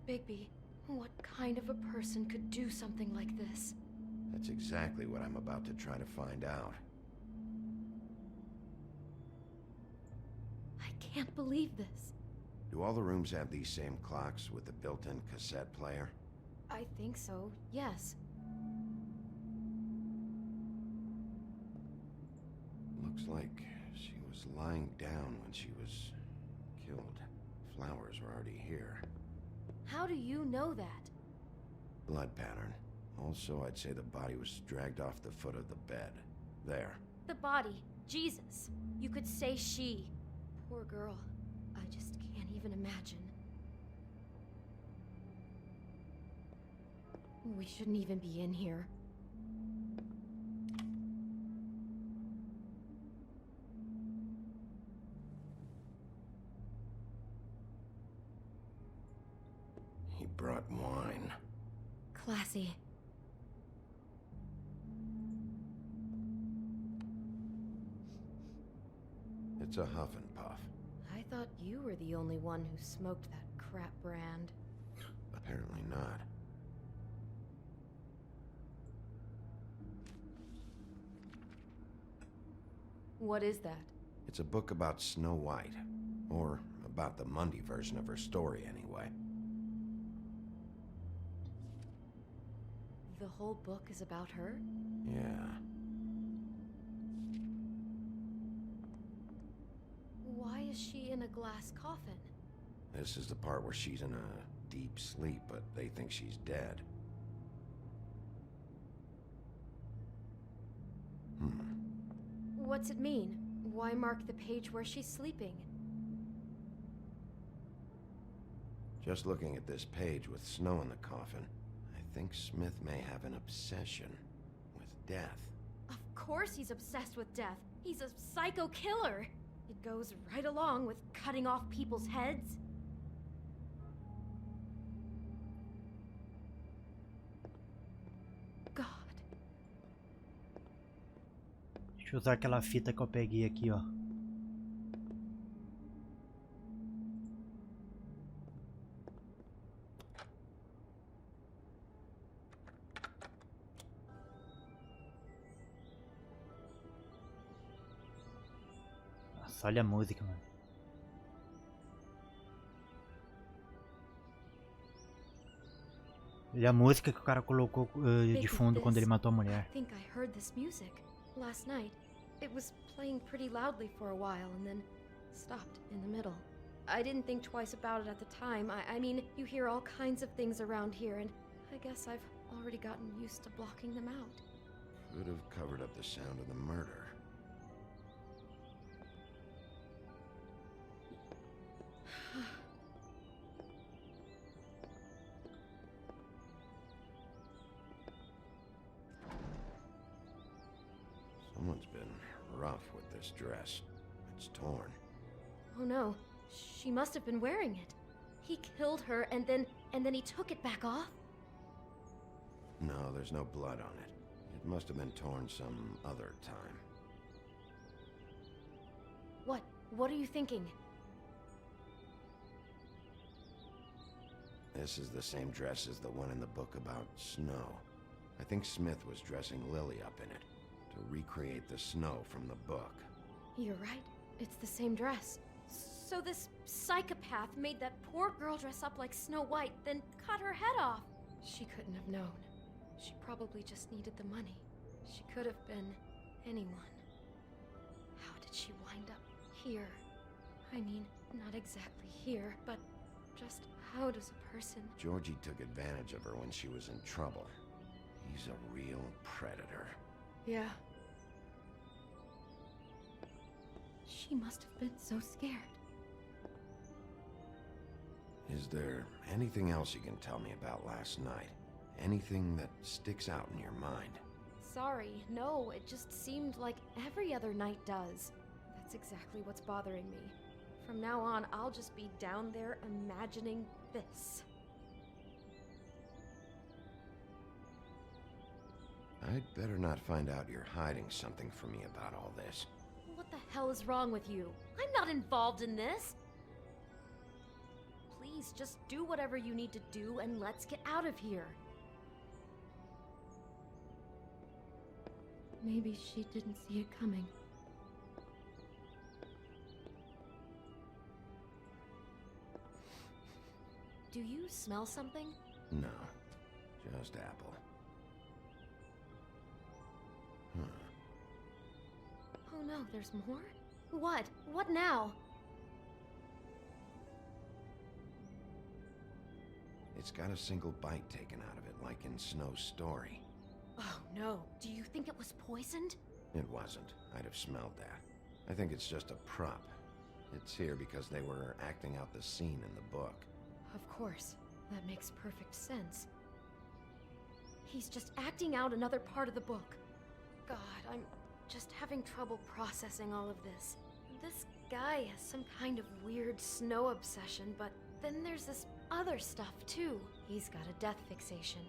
Bigby, what kind of a person could do something like this? That's exactly what I'm about to try to find out. I can't believe this. Do all the rooms have these same clocks with the built-in cassette player? I think so, yes. Looks like she was lying down when she was killed. Flowers were already here. How do you know that? Blood pattern. Also, I'd say the body was dragged off the foot of the bed. There. The body. Jesus. You could say she. Poor girl. I just can't even imagine. We shouldn't even be in here. He brought wine. Classy. It's a huff and puff. I thought you were the only one who smoked that crap brand. Apparently not. What is that? It's a book about Snow White. Or about the Mundy version of her story, anyway. The whole book is about her? Yeah. Why is she in a glass coffin? This is the part where she's in a deep sleep, but they think she's dead. What's it mean? Why mark the page where she's sleeping? Just looking at this page with snow in the coffin, I think Smith may have an obsession with death. Of course he's obsessed with death. He's a psycho killer. It goes right along with cutting off people's heads. Deixa eu usar aquela fita que eu peguei aqui, ó. Nossa, olha a música, mano. Olha a música que o cara colocou de fundo quando ele matou a mulher. I think I heard this music last night. It was playing pretty loudly for a while and then stopped in the middle. I didn't think twice about it at the time. I mean, you hear all kinds of things around here, and I guess I've already gotten used to blocking them out. Could have covered up the sound of the murder. Someone's been rough with this dress. It's torn. Oh no, she must have been wearing it. He killed her and then he took it back off? No, there's no blood on it. It must have been torn some other time. What are you thinking? This is the same dress as the one in the book about snow. I think Smith was dressing Lily up in it to recreate the snow from the book. You're right. It's the same dress. So this psychopath made that poor girl dress up like Snow White, then cut her head off. She couldn't have known. She probably just needed the money. She could have been anyone. How did she wind up here? I mean, not exactly here, but just how does a person... Georgie took advantage of her when she was in trouble. He's a real predator. Yeah. She must have been so scared. Is there anything else you can tell me about last night? Anything that sticks out in your mind? Sorry, no, it just seemed like every other night does. That's exactly what's bothering me. From now on, I'll just be down there imagining this. I'd better not find out you're hiding something from me about all this. What the hell is wrong with you? I'm not involved in this. Please, just do whatever you need to do and let's get out of here. Maybe she didn't see it coming. Do you smell something? No, just apple. Oh no, there's more? What? What now? It's got a single bite taken out of it, like in Snow's story. Oh no, do you think it was poisoned? It wasn't. I'd have smelled that. I think it's just a prop. It's here because they were acting out the scene in the book. Of course. That makes perfect sense. He's just acting out another part of the book. God, I'm just having trouble processing all of this. This guy has some kind of weird snow obsession, but then there's this other stuff too. He's got a death fixation.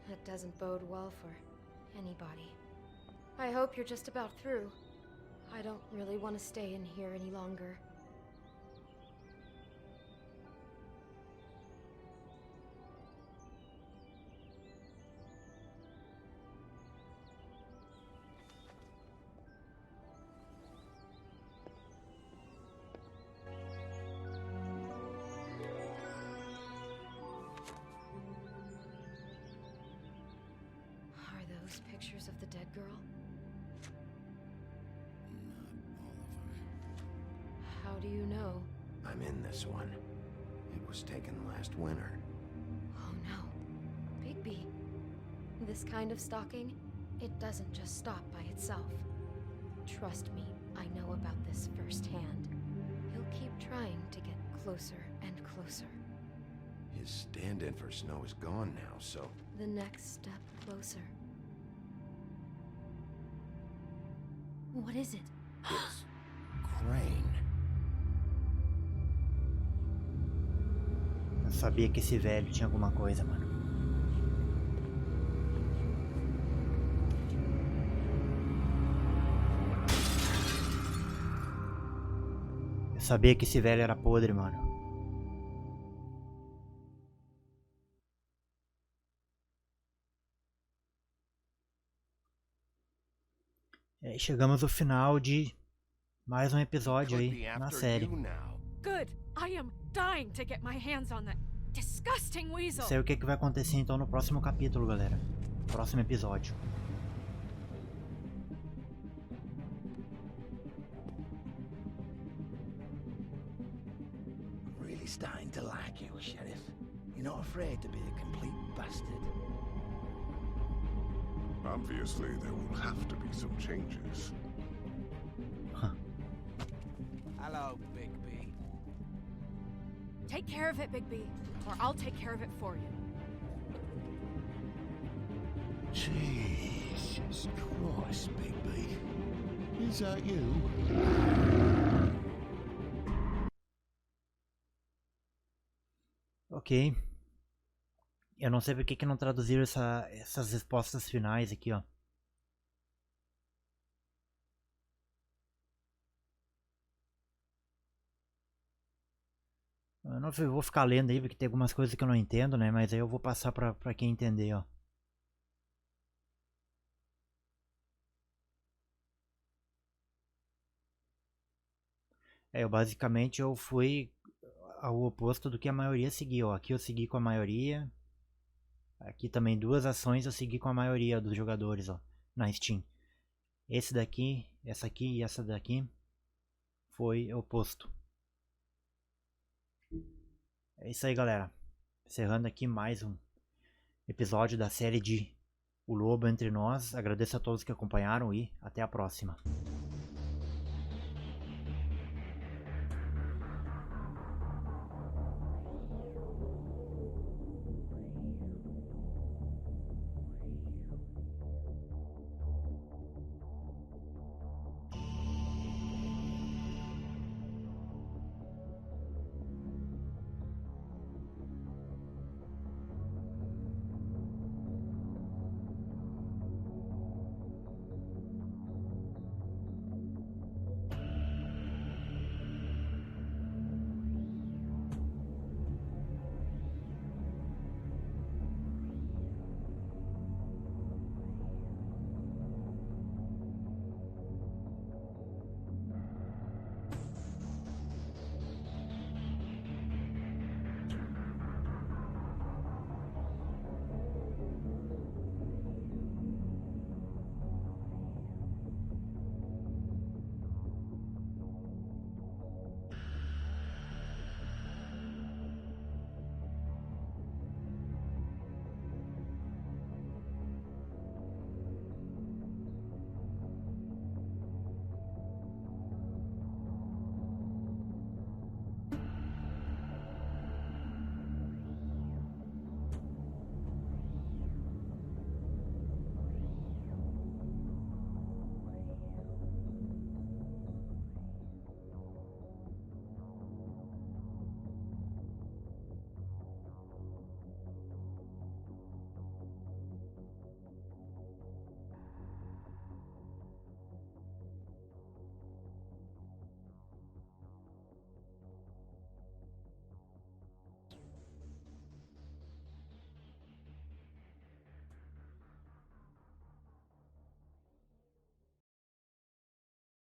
That doesn't bode well for anybody. I hope you're just about through. I don't really want to stay in here any longer. Pictures of the dead girl? Not all of them. How do you know? I'm in this one. It was taken last winter. Oh no. Bigby. This kind of stalking, it doesn't just stop by itself. Trust me, I know about this firsthand. He'll keep trying to get closer and closer. His stand-in for Snow is gone now, so... The next step closer. What is it? It's... Crane. Eu sabia que esse velho tinha alguma coisa, mano. Sabia que esse velho era podre, mano. E chegamos ao final de mais um episódio aí na série. Good. I am dying to get my hands on that disgusting weasel. Não sei o que vai acontecer então no próximo capítulo, galera. Próximo episódio. Really starting to like you, Sheriff. You're not afraid to be a complete bastard. Obviously, there will have to be some changes. Hello, Bigby. Take care of it, Bigby, or I'll take care of it for you. Jesus Christ, Bigby. Is that you? Ok. Eu não sei por que não traduziram essas respostas finais aqui, ó. Eu não vou ficar lendo aí, porque tem algumas coisas que eu não entendo, né? Mas aí eu vou passar pra quem entender, ó. Basicamente eu fui ao oposto do que a maioria seguiu, ó. Aqui eu segui com a maioria. Aqui também 2 ações eu segui com a maioria dos jogadores, ó, na Steam. Esse daqui, essa aqui e essa daqui foi oposto. É isso aí, galera. Encerrando aqui mais um episódio da série de O Lobo Entre Nós. Agradeço a todos que acompanharam e até a próxima.